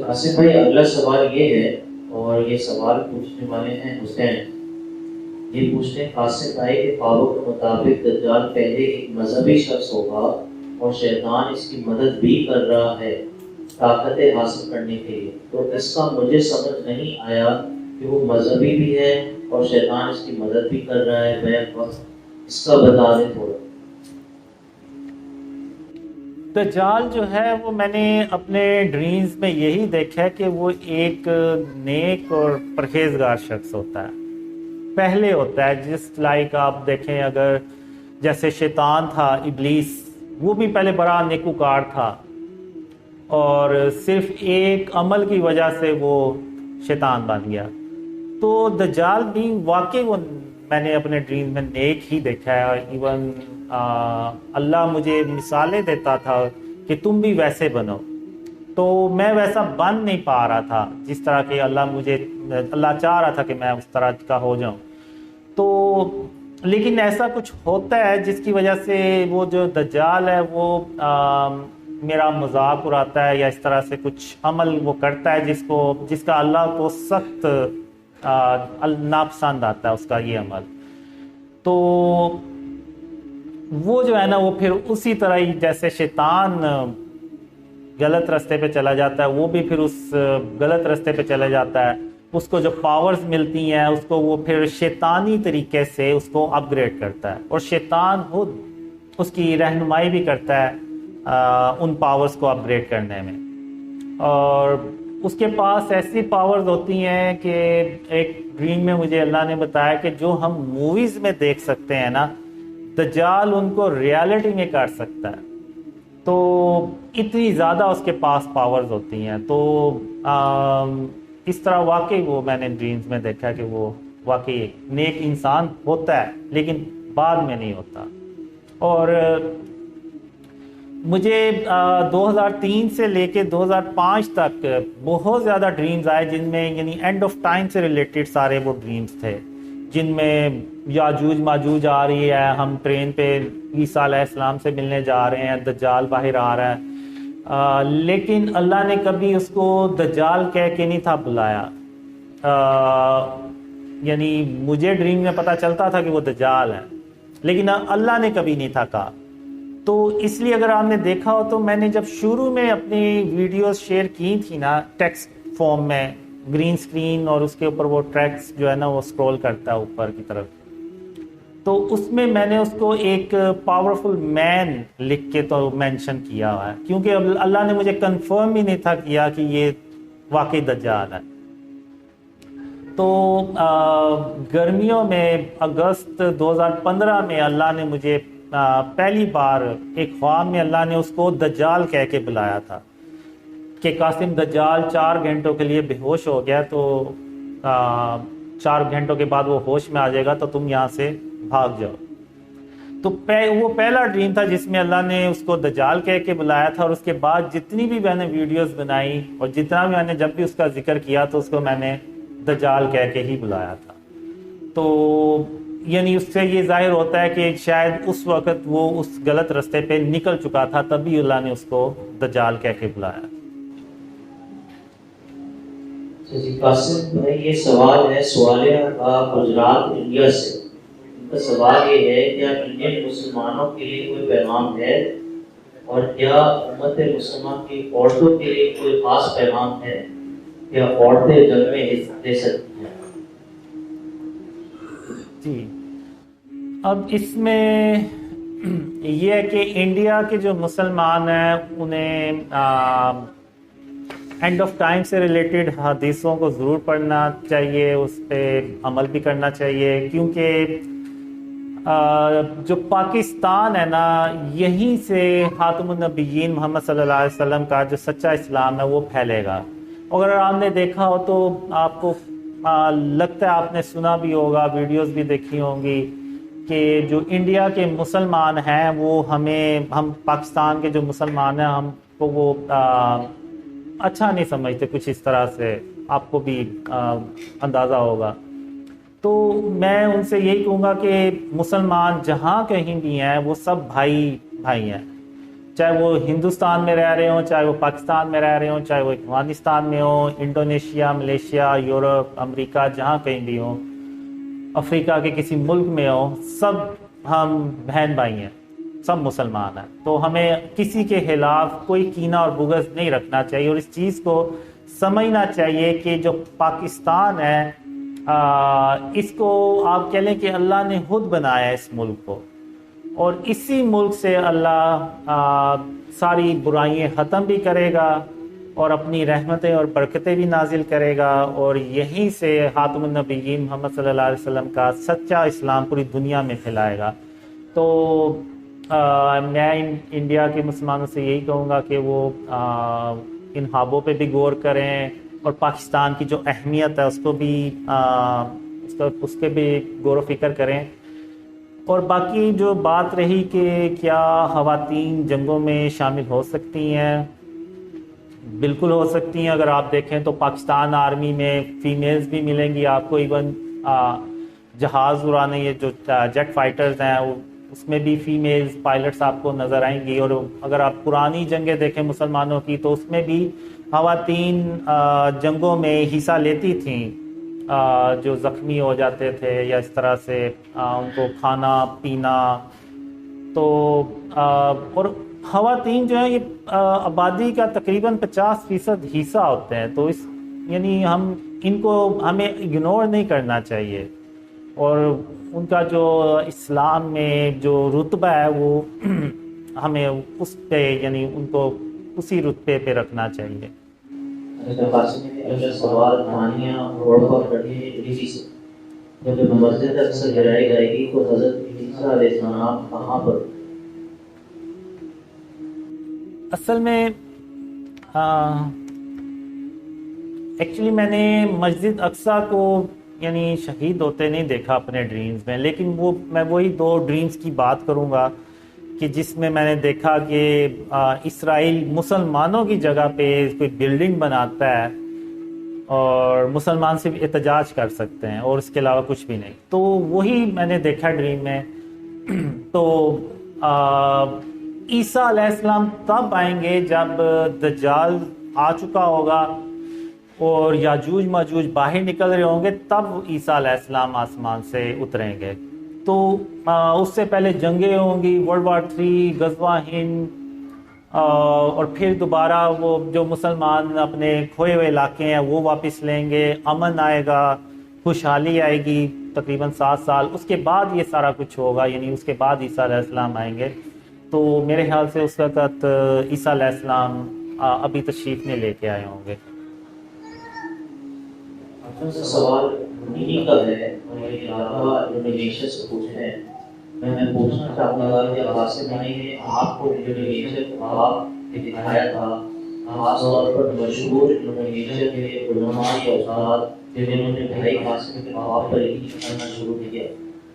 قاسم بھائی، اگلا سوال یہ ہے، اور یہ سوال پوچھنے والے ہیں حسین. یہ پوچھتے ہیں قاسم بھائی کے خوابوں کے مطابق دجال پہلے ایک مذہبی شخص ہوگا اور شیطان اس کی مدد بھی کر رہا ہے طاقتیں حاصل کرنے کے لیے، تو اس کا مجھے سمجھ نہیں آیا کہ وہ مذہبی بھی ہے اور شیطان اس کی مدد بھی کر رہا ہے بیک وقت، اس کا بتا دیں تھوڑا۔ دجال جو ہے وہ میں نے اپنے ڈریمز میں یہی دیکھا ہے کہ وہ ایک نیک اور پرہیزگار شخص ہوتا ہے، پہلے ہوتا ہے، جس لائک آپ دیکھیں اگر جیسے شیطان تھا ابلیس، وہ بھی پہلے بڑا نیکوکار تھا اور صرف ایک عمل کی وجہ سے وہ شیطان بن گیا۔ تو دجال بھی واقعی وہ میں نے اپنے ڈریم میں نیک ہی دیکھا ہے، اور ایون اللہ مجھے مثالیں دیتا تھا کہ تم بھی ویسے بنو، تو میں ویسا بن نہیں پا رہا تھا جس طرح کہ اللہ چاہ رہا تھا کہ میں اس طرح کا ہو جاؤں۔ تو لیکن ایسا کچھ ہوتا ہے جس کی وجہ سے وہ جو دجال ہے وہ میرا مذاق اڑاتا ہے، یا اس طرح سے کچھ عمل وہ کرتا ہے جس کا اللہ کو سخت ناپسند آتا ہے اس کا یہ عمل۔ تو وہ جو ہے نا وہ پھر اسی طرح ہی جیسے شیطان غلط راستے پہ چلا جاتا ہے، وہ بھی پھر اس غلط راستے پہ چلا جاتا ہے، اس کو جو پاورز ملتی ہیں اس کو وہ پھر شیطانی طریقے سے اس کو اپ گریڈ کرتا ہے، اور شیطان خود اس کی رہنمائی بھی کرتا ہے ان پاورز کو اپ گریڈ کرنے میں۔ اور اس کے پاس ایسی پاورز ہوتی ہیں کہ ایک ڈریم میں مجھے اللہ نے بتایا کہ جو ہم موویز میں دیکھ سکتے ہیں نا، دجال ان کو ریالٹی میں کر سکتا ہے، تو اتنی زیادہ اس کے پاس پاورز ہوتی ہیں۔ تو اس طرح واقعی وہ میں نے ڈریمز میں دیکھا کہ وہ واقعی ایک نیک انسان ہوتا ہے لیکن بعد میں نہیں ہوتا۔ اور مجھے 2003 سے لے کے 2005 تک بہت زیادہ ڈریمز آئے جن میں یعنی اینڈ آف ٹائم سے ریلیٹڈ سارے وہ ڈریمز تھے، جن میں یاجوج ماجوج آ رہی ہے، ہم ٹرین پہ عیسیٰ علیہ السلام سے ملنے جا رہے ہیں، دجال باہر آ رہا ہے، لیکن اللہ نے کبھی اس کو دجال کہہ کے نہیں تھا بلایا۔ یعنی مجھے ڈریم میں پتہ چلتا تھا کہ وہ دجال ہے، لیکن اللہ نے کبھی نہیں تھا کہا۔ تو اس لیے اگر آپ نے دیکھا ہو تو میں نے جب شروع میں اپنی ویڈیوز شیئر کی تھی نا ٹیکسٹ فارم میں، گرین سکرین اور اس کے اوپر وہ ٹریکس جو ہے نا وہ سکرول کرتا ہے اوپر کی طرف، تو اس میں میں نے اس کو ایک پاورفل مین لکھ کے تو مینشن کیا ہوا ہے، کیونکہ اللہ نے مجھے کنفرم ہی نہیں تھا کیا کہ یہ واقعی دجال ہے۔ تو گرمیوں میں اگست 2015 میں اللہ نے مجھے پہلی بار ایک خواب میں اللہ نے اس کو دجال کہہ کے بلایا تھا کہ قاسم دجال 4 گھنٹوں کے لیے بے ہوش ہو گیا، تو 4 گھنٹوں کے بعد وہ ہوش میں آ جائے گا تو تم یہاں سے بھاگ جاؤ۔ تو وہ پہلا ڈریم تھا جس میں اللہ نے اس کو دجال کہہ کے بلایا تھا، اور اس کے بعد جتنی بھی میں نے ویڈیوز بنائی اور جتنا بھی میں نے جب بھی اس کا ذکر کیا تو اس کو میں نے دجال کہہ کے ہی بلایا تھا۔ تو یعنی اس سے یہ ظاہر ہوتا ہے کہ شاید اس وقت وہ اس غلط راستے پہ نکل چکا تھا، تبھی اللہ نے اس کو دجال کہہ کے بلایا۔ جی قاسم بھائی، یہ سوال ہے سوالیہ گجرات انڈیا سے۔ ان کا سوال یہ ہے کیا انڈین مسلمانوں کے لیے کوئی پیغام ہے، اور کیا امت مسلمہ کی عورتوں کے لیے کوئی خاص پیغام ہے، کیا عورتیں جنگ میں حصہ لے سکتی ہیں؟ جی اب اس میں یہ ہے کہ انڈیا کے جو مسلمان ہیں انہیں اینڈ آف ٹائم سے ریلیٹڈ حدیثوں کو ضرور پڑھنا چاہیے، اس پہ عمل بھی کرنا چاہیے، کیونکہ جو پاکستان ہے نا یہیں سے خاتم النبیین محمد صلی اللہ علیہ وسلم کا جو سچا اسلام ہے وہ پھیلے گا۔ اگر آپ نے دیکھا ہو تو آپ کو لگتا ہے آپ نے سنا بھی ہوگا، ویڈیوز بھی دیکھی ہوں گی کہ جو انڈیا کے مسلمان ہیں وہ ہم پاکستان کے جو مسلمان ہیں ہم کو وہ اچھا نہیں سمجھتے، کچھ اس طرح سے آپ کو بھی اندازہ ہوگا۔ تو میں ان سے یہی کہوں گا کہ مسلمان جہاں کہیں بھی ہیں وہ سب بھائی ہیں، چاہے وہ ہندوستان میں رہ رہے ہوں، چاہے وہ پاکستان میں رہ رہے ہوں، چاہے وہ افغانستان میں ہوں، انڈونیشیا، ملیشیا، یورپ، امریکہ، جہاں کہیں بھی ہوں، افریقہ کے کسی ملک میں ہوں، سب ہم بہن بھائی ہیں، سب مسلمان ہیں۔ تو ہمیں کسی کے خلاف کوئی کینہ اور بغض نہیں رکھنا چاہیے، اور اس چیز کو سمجھنا چاہیے کہ جو پاکستان ہے اس کو آپ کہہ لیں کہ اللہ نے خود بنایا اس ملک کو، اور اسی ملک سے اللہ ساری برائیاں ختم بھی کرے گا اور اپنی رحمتیں اور برکتیں بھی نازل کرے گا، اور یہیں سے خاتم النبیین محمد صلی اللہ علیہ وسلم کا سچا اسلام پوری دنیا میں پھیلائے گا۔ تو میں انڈیا کے مسلمانوں سے یہی کہوں گا کہ وہ ان خوابوں پہ بھی غور کریں، اور پاکستان کی جو اہمیت ہے اس کو بھی اس کے بھی غور و فکر کریں۔ اور باقی جو بات رہی کہ کیا خواتین جنگوں میں شامل ہو سکتی ہیں، بالکل ہو سکتی ہیں۔ اگر آپ دیکھیں تو پاکستان آرمی میں فیمیلز بھی ملیں گی آپ کو، ایون جہاز اڑانے یہ جو جیٹ فائٹرز ہیں اس میں بھی فیمیلز پائلٹس آپ کو نظر آئیں گی۔ اور اگر آپ پرانی جنگیں دیکھیں مسلمانوں کی تو اس میں بھی خواتین جنگوں میں حصہ لیتی تھیں، جو زخمی ہو جاتے تھے یا اس طرح سے ان کو کھانا پینا۔ تو اور خواتین جو ہیں یہ آبادی کا تقریباً 50% حصہ ہوتے ہیں، تو اس یعنی ہمیں اگنور نہیں کرنا چاہیے، اور ان کا جو اسلام میں جو رتبہ ہے وہ ہمیں اس پہ یعنی ان کو اسی رتبے پہ رکھنا چاہیے۔ سوال جب مسجد اکثر گرائی جائے گی تو حضرت عیسیٰ علیہ السلام کہاں پر؟ اصل میں ایکچولی میں نے مسجد اقصیٰ کو یعنی شہید ہوتے نہیں دیکھا اپنے ڈریمز میں، لیکن میں وہی 2 ڈریمز کی بات کروں گا کہ جس میں نے دیکھا کہ اسرائیل مسلمانوں کی جگہ پہ کوئی بلڈنگ بناتا ہے اور مسلمان صرف احتجاج کر سکتے ہیں اور اس کے علاوہ کچھ بھی نہیں، تو وہی میں نے دیکھا ڈریم میں۔ تو عیسیٰ علیہ السلام تب آئیں گے جب دجال آ چکا ہوگا اور یاجوج ماجوج باہر نکل رہے ہوں گے، تب عیسیٰ علیہ السلام آسمان سے اتریں گے۔ تو اس سے پہلے جنگیں ہوں گی، World War III، غزوہ ہند، اور پھر دوبارہ وہ جو مسلمان اپنے کھوئے ہوئے علاقے ہیں وہ واپس لیں گے، امن آئے گا، خوشحالی آئے گی تقریباً 7 سال۔ اس کے بعد یہ سارا کچھ ہوگا، یعنی اس کے بعد عیسیٰ علیہ السلام آئیں گے۔ تو میرے خیال سے اس وقت عیسیٰ علیہ السلام ابھی تشریف نہیں لے کے آئے ہوں گے۔ سوال انہی کا ہے، میرے علاوہ انڈونیشیا سے پوچھے ہیں۔ میں پوچھنا چاہوں گا کہ قاسم بھائی نے آپ کو انڈونیشیا کا خواب دکھایا تھا، خاص طور پر مشہور انڈونیشیا کے علماء یا استاد جنہوں نے بھائی قاسم کے خواب پر یقین کرنا شروع کیا،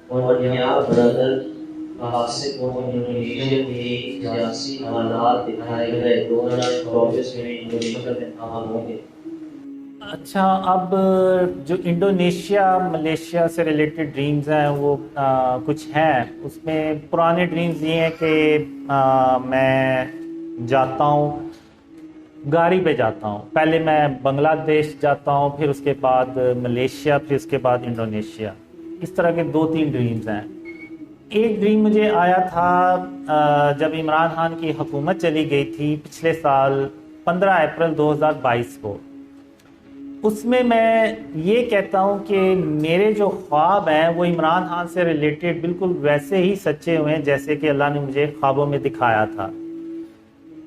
اور کیا برادر قاسم کو انڈونیشیا کے سیاسی حالات دکھائے گئے 2024 میں انڈونیشیا میں انتخاب ہوں گے؟ اچھا، اب جو انڈونیشیا ملیشیا سے ریلیٹڈ ڈریمز ہیں وہ کچھ ہیں۔ اس میں پرانے ڈریمز یہ ہیں کہ میں جاتا ہوں گاڑی پہ جاتا ہوں، پہلے میں بنگلہ دیش جاتا ہوں، پھر اس کے بعد ملیشیا، پھر اس کے بعد انڈونیشیا۔ اس طرح کے 2-3 ڈریمز ہیں۔ ایک ڈریم مجھے آیا تھا جب عمران خان کی حکومت چلی گئی تھی پچھلے سال 15 اپریل 2022 کو۔ اس میں یہ کہتا ہوں کہ میرے جو خواب ہیں وہ عمران خان سے ریلیٹڈ بالکل ویسے ہی سچے ہوئے ہیں جیسے کہ اللہ نے مجھے خوابوں میں دکھایا تھا۔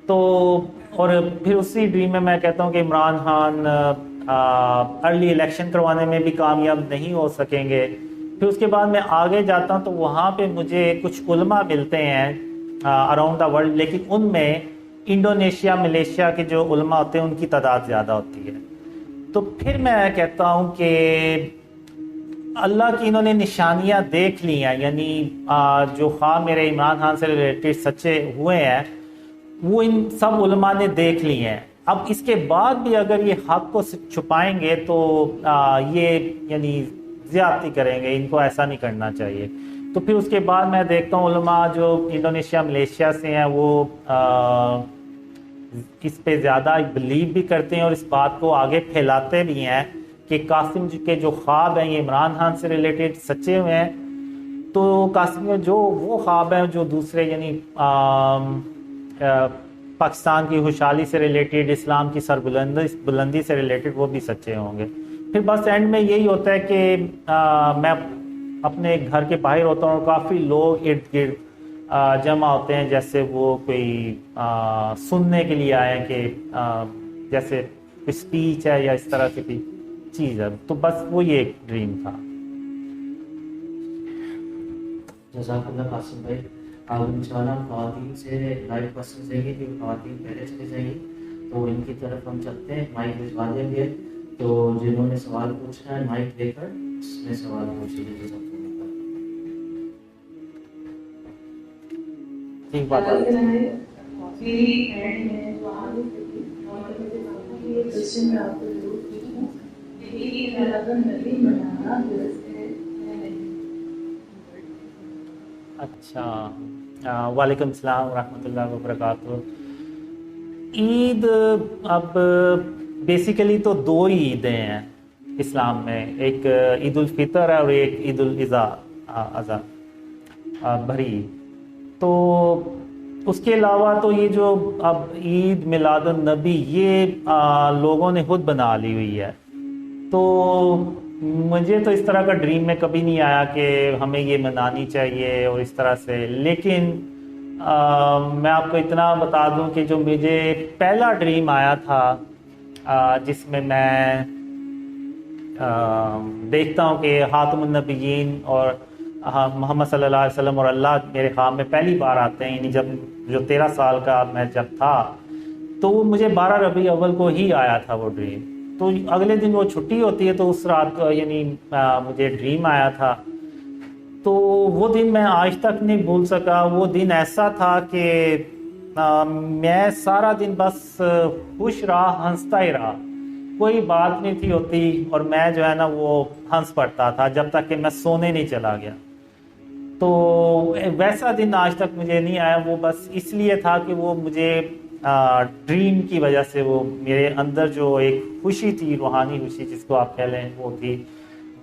تو اور پھر اسی ڈریم میں میں کہتا ہوں کہ عمران خان ارلی الیکشن کروانے میں بھی کامیاب نہیں ہو سکیں گے۔ پھر اس کے بعد میں آگے جاتا ہوں تو وہاں پہ مجھے کچھ علماء ملتے ہیں اراؤنڈ دا ورلڈ، لیکن ان میں انڈونیشیا ملیشیا کے جو علماء ہوتے ہیں ان کی تعداد زیادہ ہوتی ہے۔ تو پھر میں کہتا ہوں کہ اللہ کی انہوں نے نشانیاں دیکھ لی ہیں، یعنی جو خواب میرے عمران خان سے ریلیٹڈ سچے ہوئے ہیں وہ ان سب علماء نے دیکھ لی ہیں۔ اب اس کے بعد بھی اگر یہ حق کو چھپائیں گے تو یہ یعنی زیادتی کریں گے، ان کو ایسا نہیں کرنا چاہیے۔ تو پھر اس کے بعد میں دیکھتا ہوں علماء جو انڈونیشیا ملیشیا سے ہیں وہ اس پہ زیادہ بلیو بھی کرتے ہیں اور اس بات کو آگے پھیلاتے بھی ہیں کہ قاسم کے جو خواب ہیں یہ عمران خان سے ریلیٹڈ سچے ہوئے ہیں۔ تو قاسم کے جو وہ خواب ہیں جو دوسرے یعنی پاکستان کی خوشحالی سے ریلیٹڈ، اسلام کی سربلندی سے ریلیٹڈ، وہ بھی سچے ہوں گے۔ پھر بس اینڈ میں یہی ہوتا ہے کہ میں اپنے گھر کے باہر ہوتا ہوں اور کافی لوگ ارد گرد جمع ہوتے ہیں، جیسے وہ کوئی سننے کے لیے آئے ہیں کہ جیسے اسپیچ ہے یا اس طرح سے کوئی چیز ہے. تو بس وہ یہ ایک ڈریم تھا. جزاک اللہ قاسم بھائی. آپ انشاءاللہ خواتین سے لائیو کوشچن دیں گے، جو خواتین پہلے چلے جائیں گی تو ان کی طرف ہم چلتے ہیں. مائک بھجوا دیں گے، تو جنہوں نے سوال پوچھنا ہے مائک لے کر اس میں سوال پوچھیے. جزاک اللہ. ٹھیک بات ہے. اچھا، وعلیکم السلام ورحمۃ اللہ وبرکاتہ. عید اب بیسیکلی تو دو ہی عیدیں ہیں اسلام میں، ایک عید الفطر ہے اور ایک عید الاضحیٰ بھری عید. تو اس کے علاوہ تو یہ جو اب عید میلاد النبی یہ لوگوں نے خود بنا لی ہوئی ہے. تو مجھے تو اس طرح کا ڈریم میں کبھی نہیں آیا کہ ہمیں یہ منانی چاہیے اور اس طرح سے. لیکن میں آپ کو اتنا بتا دوں کہ جو مجھے پہلا ڈریم آیا تھا جس میں دیکھتا ہوں کہ خاتم النبیین اور محمد صلی اللہ علیہ وسلم اور اللہ میرے خواب میں پہلی بار آتے ہیں، یعنی جب جو 13 سال کا میں جب تھا، تو وہ مجھے 12 ربیع اول کو ہی آیا تھا وہ ڈریم. تو اگلے دن وہ چھٹی ہوتی ہے تو اس رات کو یعنی مجھے ڈریم آیا تھا. تو وہ دن میں آج تک نہیں بھول سکا. وہ دن ایسا تھا کہ میں سارا دن بس خوش رہا، ہنستا ہی رہا، کوئی بات نہیں تھی ہوتی، اور میں جو ہے نا وہ ہنس پڑتا تھا جب تک کہ میں سونے نہیں چلا گیا. تو ویسا دن آج تک مجھے نہیں آیا. وہ بس اس لیے تھا کہ وہ مجھے ڈریم کی وجہ سے وہ میرے اندر جو ایک خوشی تھی، روحانی خوشی جس کو آپ کہہ لیں، وہ تھی.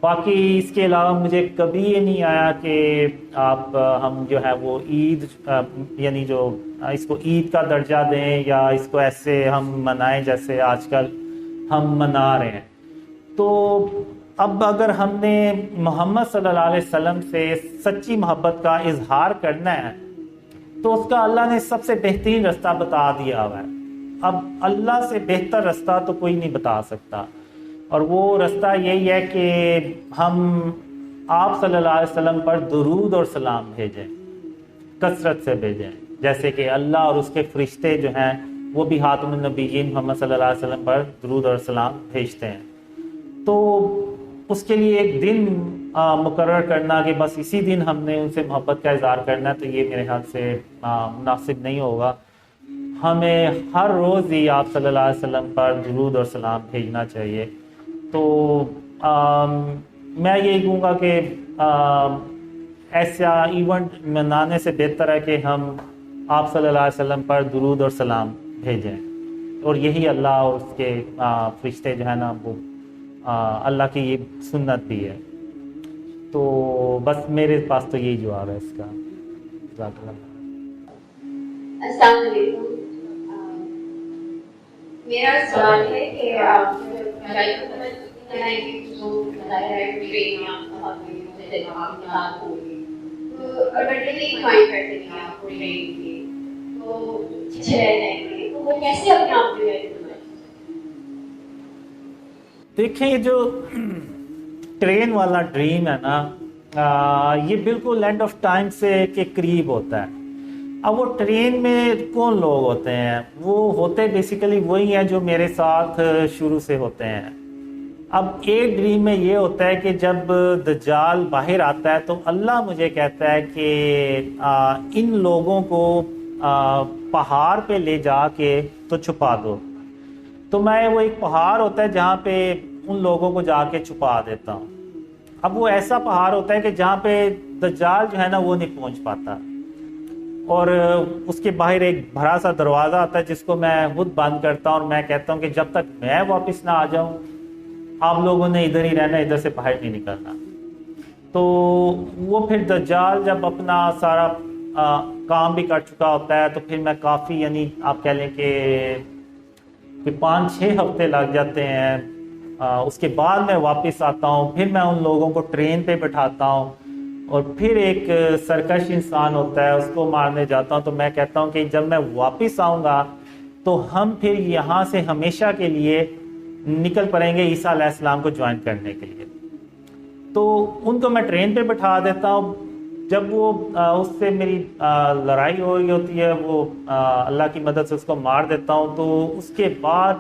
باقی اس کے علاوہ مجھے کبھی یہ نہیں آیا کہ ہم جو ہے وہ عید یعنی جو اس کو عید کا درجہ دیں یا اس کو ایسے ہم منائیں جیسے آج کل ہم منا رہے ہیں. تو اب اگر ہم نے محمد صلی اللہ علیہ وسلم سے سچی محبت کا اظہار کرنا ہے تو اس کا اللہ نے سب سے بہترین رستہ بتا دیا ہوا ہے. اب اللہ سے بہتر رستہ تو کوئی نہیں بتا سکتا، اور وہ رستہ یہی ہے کہ ہم آپ صلی اللہ علیہ وسلم پر درود اور سلام بھیجیں، کثرت سے بھیجیں، جیسے کہ اللہ اور اس کے فرشتے جو ہیں وہ بھی خاتم النبیین محمد صلی اللہ علیہ وسلم پر درود اور سلام بھیجتے ہیں. تو اس کے لیے ایک دن مقرر کرنا کہ بس اسی دن ہم نے ان سے محبت کا اظہار کرنا ہے، تو یہ میرے خیال سے مناسب نہیں ہوگا. ہمیں ہر روز ہی آپ صلی اللہ علیہ وسلم پر درود اور سلام بھیجنا چاہیے. تو میں یہی کہوں گا کہ ایسا ایونٹ منانے سے بہتر ہے کہ ہم آپ صلی اللہ علیہ وسلم پر درود اور سلام بھیجیں، اور یہی اللہ اور اس کے فرشتے جو ہے نا وہ اللہ کی یہ سنت بھی ہے. تو بس میرے پاس تو یہی جواب ہے اس کا. جزاک اللہ. السلام علیکم. میرا سوال ہے کہ دیکھیں یہ جو ٹرین والا ڈریم ہے نا، یہ بالکل اینڈ آف ٹائم سے کے قریب ہوتا ہے. اب وہ ٹرین میں کون لوگ ہوتے ہیں؟ وہ ہوتے بیسیکلی وہی ہیں جو میرے ساتھ شروع سے ہوتے ہیں. اب ایک ڈریم میں یہ ہوتا ہے کہ جب دجال باہر آتا ہے تو اللہ مجھے کہتا ہے کہ ان لوگوں کو پہاڑ پہ لے جا کے تو چھپا دو. تو میں وہ ایک پہاڑ ہوتا ہے جہاں پہ ان لوگوں کو جا کے چھپا دیتا ہوں. اب وہ ایسا پہاڑ ہوتا ہے کہ جہاں پہ دجال جو ہے نا وہ نہیں پہنچ پاتا، اور اس کے باہر ایک بڑا سا دروازہ آتا ہے جس کو میں خود بند کرتا ہوں، اور میں کہتا ہوں کہ جب تک میں واپس نہ آ جاؤں آپ لوگوں نے ادھر ہی رہنا، ادھر سے باہر نہیں نکلنا. تو وہ پھر دجال جب اپنا سارا کام بھی کر چکا ہوتا ہے تو پھر میں کافی یعنی آپ کہہ لیں کہ 5-6 ہفتے لگ جاتے ہیں اس کے بعد میں واپس آتا ہوں، پھر میں ان لوگوں کو ٹرین پہ بٹھاتا ہوں، اور پھر ایک سرکش انسان ہوتا ہے اس کو مارنے جاتا ہوں. تو میں کہتا ہوں کہ جب میں واپس آؤں گا تو ہم پھر یہاں سے ہمیشہ کے لیے نکل پڑیں گے عیسیٰ علیہ السلام کو جوائن کرنے کے لیے. تو ان کو میں ٹرین پہ بٹھا دیتا ہوں. جب وہ اس سے میری لڑائی ہو رہی ہوتی ہے، وہ اللہ کی مدد سے اس کو مار دیتا ہوں. تو اس کے بعد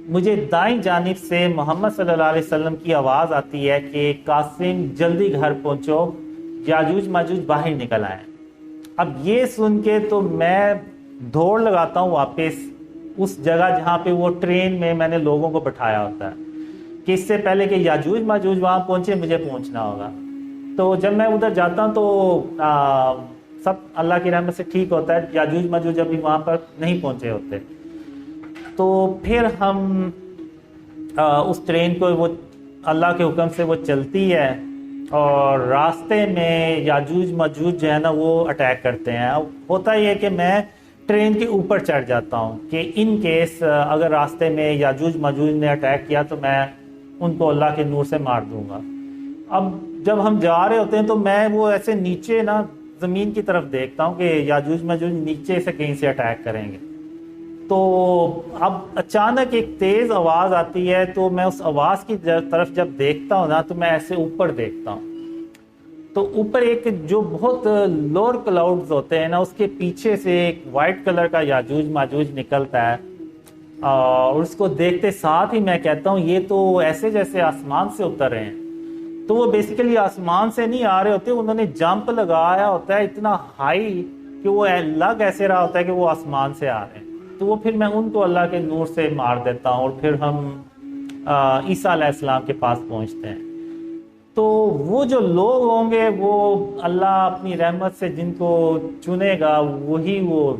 مجھے دائیں جانب سے محمد صلی اللہ علیہ وسلم کی آواز آتی ہے کہ قاسم جلدی گھر پہنچو، یاجوج ماجوج باہر نکل آئے. اب یہ سن کے تو میں دوڑ لگاتا ہوں واپس اس جگہ جہاں پہ وہ ٹرین میں نے لوگوں کو بٹھایا ہوتا ہے، کہ اس سے پہلے کہ یاجوج ماجوج وہاں پہنچے مجھے پہنچنا ہوگا. تو جب میں ادھر جاتا ہوں تو سب اللہ کی رحمت سے ٹھیک ہوتا ہے، یاجوج ماجوج ابھی وہاں پر نہیں پہنچے ہوتے. تو پھر ہم اس ٹرین کو وہ اللہ کے حکم سے وہ چلتی ہے، اور راستے میں یاجوج ماجوج جو ہے نا وہ اٹیک کرتے ہیں. اب ہوتا یہ ہے کہ میں ٹرین کے اوپر چڑھ جاتا ہوں کہ ان کیس اگر راستے میں یاجوج ماجوج نے اٹیک کیا تو میں ان کو اللہ کے نور سے مار دوں گا. اب جب ہم جا رہے ہوتے ہیں تو میں وہ ایسے نیچے نا زمین کی طرف دیکھتا ہوں کہ یاجوج ماجوج نیچے سے کہیں سے اٹیک کریں گے. تو اب اچانک ایک تیز آواز آتی ہے، تو میں اس آواز کی طرف جب دیکھتا ہوں نا تو میں ایسے اوپر دیکھتا ہوں. تو اوپر ایک جو بہت لوور کلاؤڈز ہوتے ہیں نا اس کے پیچھے سے ایک وائٹ کلر کا یاجوج ماجوج نکلتا ہے، اور اس کو دیکھتے ساتھ ہی میں کہتا ہوں یہ تو ایسے جیسے آسمان سے اتر رہے ہیں. تو وہ بیسیکلی آسمان سے نہیں آ رہے ہوتے، انہوں نے جمپ لگایا ہوتا ہے اتنا ہائی کہ وہ لگ ایسے رہا ہوتا ہے کہ وہ آسمان سے آ رہے ہیں. تو وہ پھر میں ان کو اللہ کے نور سے مار دیتا ہوں، اور پھر ہم عیسیٰ علیہ السلام کے پاس پہنچتے ہیں. تو وہ جو لوگ ہوں گے وہ اللہ اپنی رحمت سے جن کو چنے گا وہی وہ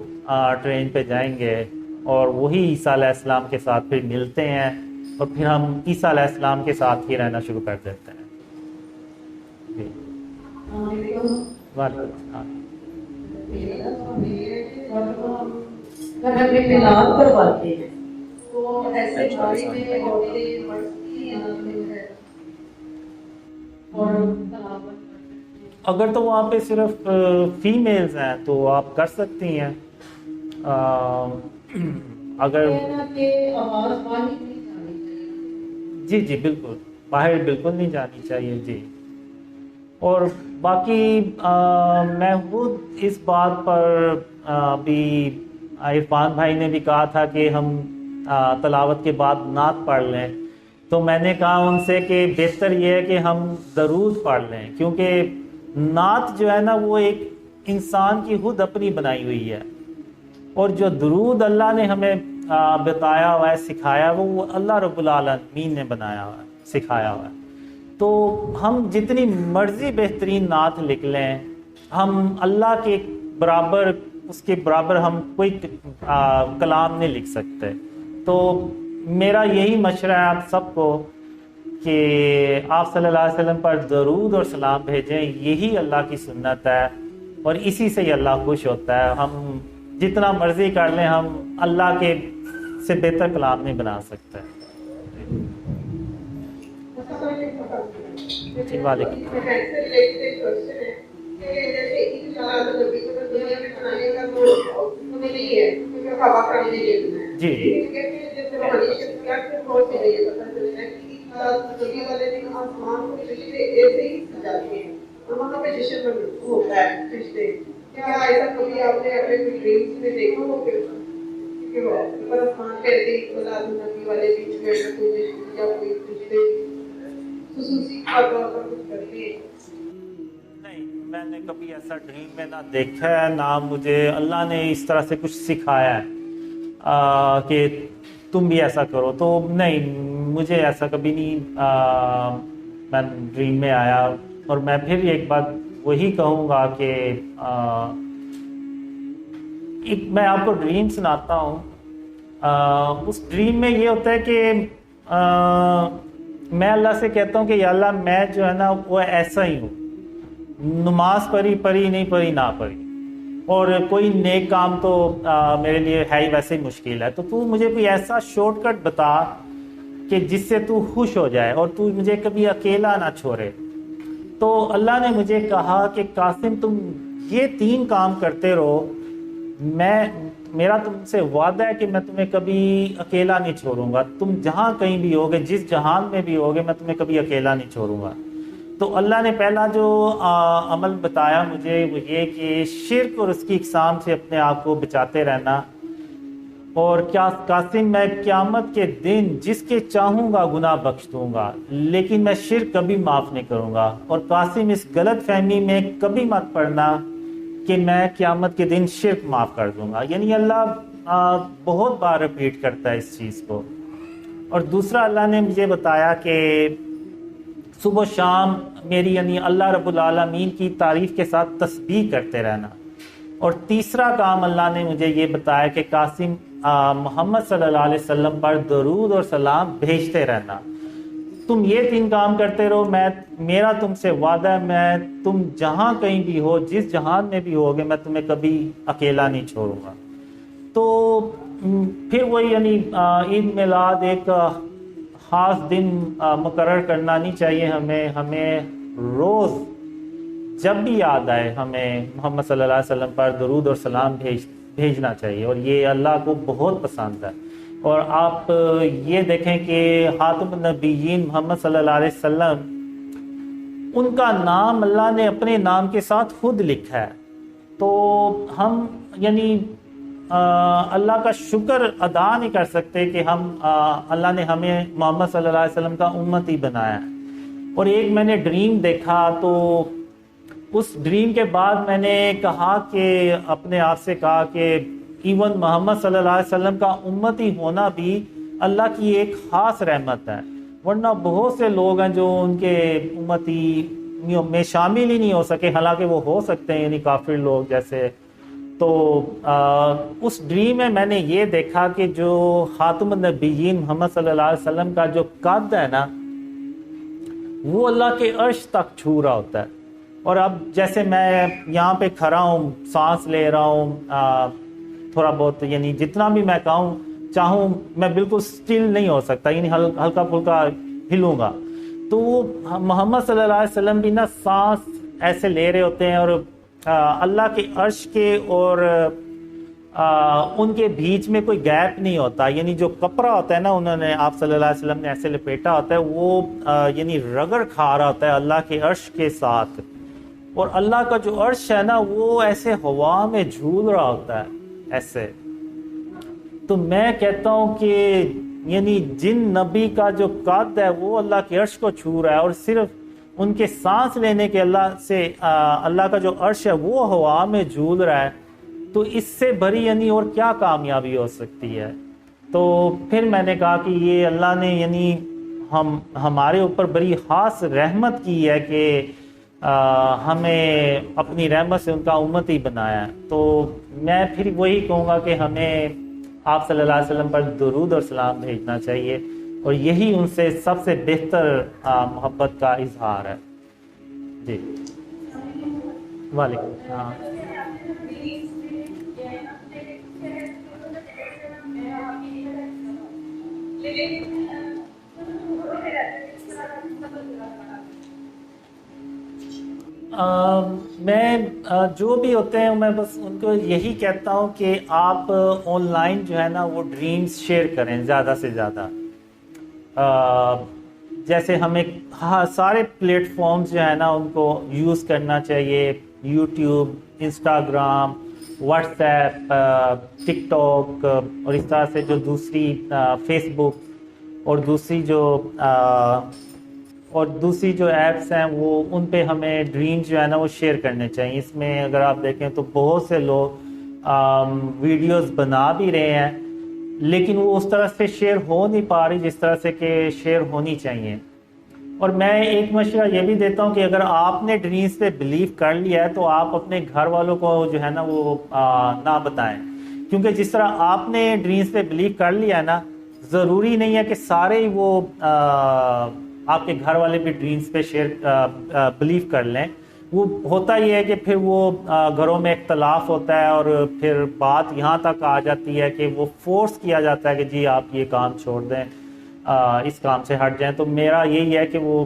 ٹرین پہ جائیں گے، اور وہی عیسیٰ علیہ السلام کے ساتھ پھر ملتے ہیں، اور پھر ہم عیسیٰ علیہ السلام کے ساتھ ہی رہنا شروع کر دیتے ہیں. جی وعلیکم السلام. اگر تو وہاں پہ صرف فیمیلز ہیں تو آپ کر سکتی ہیں. اگر جی بالکل باہر بالکل نہیں جانی چاہیے. جی اور باقی میں خود اس بات پر بھی عرفان بھائی نے بھی کہا تھا کہ ہم تلاوت کے بعد نعت پڑھ لیں، تو میں نے کہا ان سے کہ بہتر یہ ہے کہ ہم درود پڑھ لیں، کیونکہ نعت جو ہے نا وہ ایک انسان کی خود اپنی بنائی ہوئی ہے، اور جو درود اللہ نے ہمیں بتایا ہوا ہے سکھایا وہ اللہ رب العالمین نے بنایا ہوا ہے سکھایا ہوا ہے. تو ہم جتنی مرضی بہترین نعت لکھ لیں، ہم اللہ کے برابر اس کے برابر ہم کوئی کلام نہیں لکھ سکتے. تو میرا یہی مشورہ ہے آپ سب کو کہ آپ صلی اللہ علیہ وسلم پر درود اور سلام بھیجیں، یہی اللہ کی سنت ہے، اور اسی سے ہی اللہ خوش ہوتا ہے. ہم جتنا مرضی کر لیں ہم اللہ کے سے بہتر کلام نہیں بنا سکتے. جی وعلیکم. جی نہیں، میں نے کبھی ایسا ڈریم میں نہ دیکھا ہے، نہ مجھے اللہ نے اس طرح سے کچھ سکھایا ہے کہ تم بھی ایسا کرو. تو نہیں، مجھے ایسا کبھی نہیں میں ڈریم میں آیا. اور میں پھر ایک بات وہی کہوں گا کہ میں آپ کو ڈریم سناتا ہوں. اس ڈریم میں یہ ہوتا ہے کہ میں اللہ سے کہتا ہوں کہ یا اللہ میں جو ہے نا وہ ایسا ہی ہوں، نماز پڑھی نہیں پڑھی نہ پڑھی، اور کوئی نیک کام تو میرے لیے ہے ہی ویسے ہی مشکل ہے. تو مجھے کوئی ایسا شارٹ کٹ بتا کہ جس سے تو خوش ہو جائے اور تو مجھے کبھی اکیلا نہ چھوڑے۔ تو اللہ نے مجھے کہا کہ قاسم تم یہ 3 کام کرتے رہو، میرا تم سے وعدہ ہے کہ میں تمہیں کبھی اکیلا نہیں چھوڑوں گا، تم جہاں کہیں بھی ہوگے، جس جہان میں بھی ہوگے، میں تمہیں کبھی اکیلا نہیں چھوڑوں گا۔ تو اللہ نے پہلا جو عمل بتایا مجھے وہ یہ کہ شرک اور اس کی اقسام سے اپنے آپ کو بچاتے رہنا، اور کیا قاسم میں قیامت کے دن جس کے چاہوں گا گناہ بخش دوں گا، لیکن میں شرک کبھی معاف نہیں کروں گا۔ اور قاسم اس غلط فہمی میں کبھی مت پڑنا کہ میں قیامت کے دن شرک معاف کر دوں گا، یعنی اللہ بہت بار ریپیٹ کرتا ہے اس چیز کو۔ اور دوسرا اللہ نے مجھے بتایا کہ صبح و شام میری یعنی اللہ رب العالمین کی تعریف کے ساتھ تسبیح کرتے رہنا۔ اور تیسرا کام اللہ نے مجھے یہ بتایا کہ قاسم محمد صلی اللہ علیہ وسلم پر درود اور سلام بھیجتے رہنا۔ تم یہ 3 کام کرتے رہو، میرا تم سے وعدہ ہے، میں تم جہاں کہیں بھی ہو، جس جہان میں بھی ہوگے، میں تمہیں کبھی اکیلا نہیں چھوڑوں گا۔ تو پھر وہی یعنی عید میلاد ایک خاص دن مقرر کرنا نہیں چاہیے ہمیں روز جب بھی یاد آئے ہمیں محمد صلی اللہ علیہ وسلم پر درود اور سلام بھیجنا چاہیے، اور یہ اللہ کو بہت پسند ہے۔ اور آپ یہ دیکھیں کہ خاتم النبیین محمد صلی اللہ علیہ وسلم، ان کا نام اللہ نے اپنے نام کے ساتھ خود لکھا ہے۔ تو ہم یعنی اللہ کا شکر ادا نہیں کر سکتے کہ اللہ نے ہمیں محمد صلی اللہ علیہ وسلم کا امتی بنایا ہے۔ اور ایک میں نے ڈریم دیکھا، تو اس ڈریم کے بعد میں نے کہا کہ اپنے آپ سے کہا کہ ایون محمد صلی اللہ علیہ وسلم کا امتی ہونا بھی اللہ کی ایک خاص رحمت ہے، ورنہ بہت سے لوگ ہیں جو ان کے امتی میں شامل ہی نہیں ہو سکے، حالانکہ وہ ہو سکتے ہیں، یعنی کافر لوگ جیسے۔ تو اس ڈریم میں نے یہ دیکھا کہ جو خاتم النبیین محمد صلی اللہ علیہ وسلم کا جو قد ہے نا، وہ اللہ کے عرش تک چھو رہا ہوتا ہے۔ اور اب جیسے میں یہاں پہ کھڑا ہوں، سانس لے رہا ہوں، تھوڑا بہت یعنی جتنا بھی میں چاہوں میں بالکل سٹل نہیں ہو سکتا، یعنی ہلکا پھلکا ہلوں گا۔ تو محمد صلی اللہ علیہ وسلم بھی نا سانس ایسے لے رہے ہوتے ہیں، اور اللہ کے عرش کے اور ان کے بیچ میں کوئی گیپ نہیں ہوتا، یعنی جو کپڑا ہوتا ہے نا انہوں نے آپ صلی اللہ علیہ وسلم نے ایسے لپیٹا ہوتا ہے، وہ یعنی رگڑ کھا رہا ہوتا ہے اللہ کے عرش کے ساتھ۔ اور اللہ کا جو عرش ہے نا وہ ایسے ہوا میں جھول رہا ہوتا ہے ایسے۔ تو میں کہتا ہوں کہ یعنی جن نبی کا جو قد ہے وہ اللہ کے عرش کو چھو رہا ہے، اور صرف ان کے سانس لینے کے اللہ کا جو عرش ہے وہ ہوا میں جھول رہا ہے، تو اس سے بڑی یعنی اور کیا کامیابی ہو سکتی ہے۔ تو پھر میں نے کہا کہ یہ اللہ نے یعنی ہمارے اوپر بڑی خاص رحمت کی ہے کہ ہمیں اپنی رحمت سے ان کا امتی بنایا ہے۔ تو میں پھر وہی کہوں گا کہ ہمیں آپ صلی اللہ علیہ وسلم پر درود اور سلام بھیجنا چاہیے، اور یہی ان سے سب سے بہتر محبت کا اظہار ہے۔ جی وعلیکم السلام۔ میں جو بھی ہوتے ہیں میں بس ان کو یہی کہتا ہوں کہ آپ آن لائن جو ہے نا وہ ڈریمز شیئر کریں زیادہ سے زیادہ۔ جیسے ہمیں سارے پلیٹ فارمز جو ہے نا ان کو یوز کرنا چاہیے، یوٹیوب، انسٹاگرام، واٹس ایپ، ٹک ٹاک، اور اس طرح سے جو دوسری فیس بک اور دوسری جو ایپس ہیں وہ ان پہ ہمیں ڈریم جو ہے نا وہ شیئر کرنے چاہیے۔ اس میں اگر آپ دیکھیں تو بہت سے لوگ ویڈیوز بنا بھی رہے ہیں، لیکن وہ اس طرح سے شیئر ہو نہیں پا رہی جس طرح سے کہ شیئر ہونی چاہیے۔ اور میں ایک مشورہ یہ بھی دیتا ہوں کہ اگر آپ نے ڈریمز پہ بلیو کر لیا ہے تو آپ اپنے گھر والوں کو جو ہے نا وہ نہ بتائیں، کیونکہ جس طرح آپ نے ڈریمز پہ بلیو کر لیا ہے نا، ضروری نہیں ہے کہ سارے ہی وہ آپ کے گھر والے بھی ڈریمز پہ بلیو کر لیں۔ وہ ہوتا یہ ہے کہ پھر وہ گھروں میں اختلاف ہوتا ہے، اور پھر بات یہاں تک آ جاتی ہے کہ وہ فورس کیا جاتا ہے کہ جی آپ یہ کام چھوڑ دیں۔ اس کام سے ہٹ جائیں. تو میرا یہی ہے کہ وہ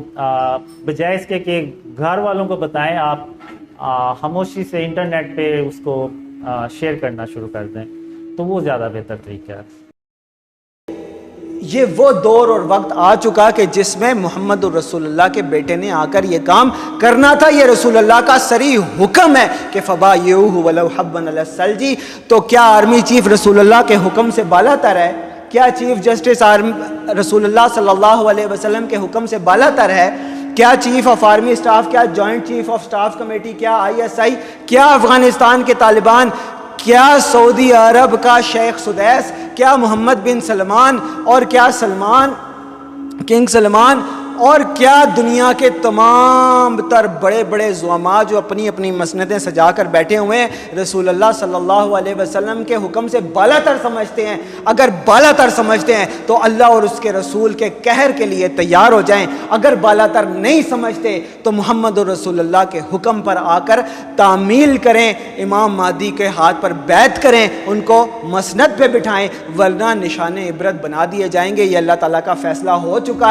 بجائے اس کے کہ گھر والوں کو بتائیں، آپ خاموشی سے انٹرنیٹ پہ اس کو شیئر کرنا شروع کر دیں، تو وہ زیادہ بہتر طریقہ ہے. یہ وہ دور اور وقت آ چکا کہ جس میں محمد الرسول اللہ کے بیٹے نے آ کر یہ کام کرنا تھا. یہ رسول اللہ کا صریح حکم ہے کہ فبایعوہ ولو حبا علی الثلج. تو کیا آرمی چیف رسول اللہ کے حکم سے بالا تر ہے؟ کیا چیف جسٹس رسول اللہ صلی اللہ علیہ وسلم کے حکم سے بالا تر ہے؟ کیا چیف آف آرمی اسٹاف، کیا joint chief of staff committee, کیا ISI، کیا افغانستان کے طالبان، کیا سعودی عرب کا شیخ سدیس، کیا محمد بن سلمان، اور کیا کنگ سلمان، اور کیا دنیا کے تمام تر بڑے بڑے زعماء جو اپنی اپنی مسندیں سجا کر بیٹھے ہوئے ہیں رسول اللہ صلی اللہ علیہ وسلم کے حکم سے بالا تر سمجھتے ہیں؟ اگر بالا تر سمجھتے ہیں تو اللہ اور اس کے رسول کے قہر کے لیے تیار ہو جائیں. اگر بالا تر نہیں سمجھتے تو محمد رسول اللہ کے حکم پر آ کر تعمیل کریں، امام مہدی کے ہاتھ پر بیعت کریں، ان کو مسند پہ بٹھائیں، ورنہ نشان عبرت بنا دیے جائیں گے. یہ اللہ تعالیٰ کا فیصلہ ہو چکا ہے.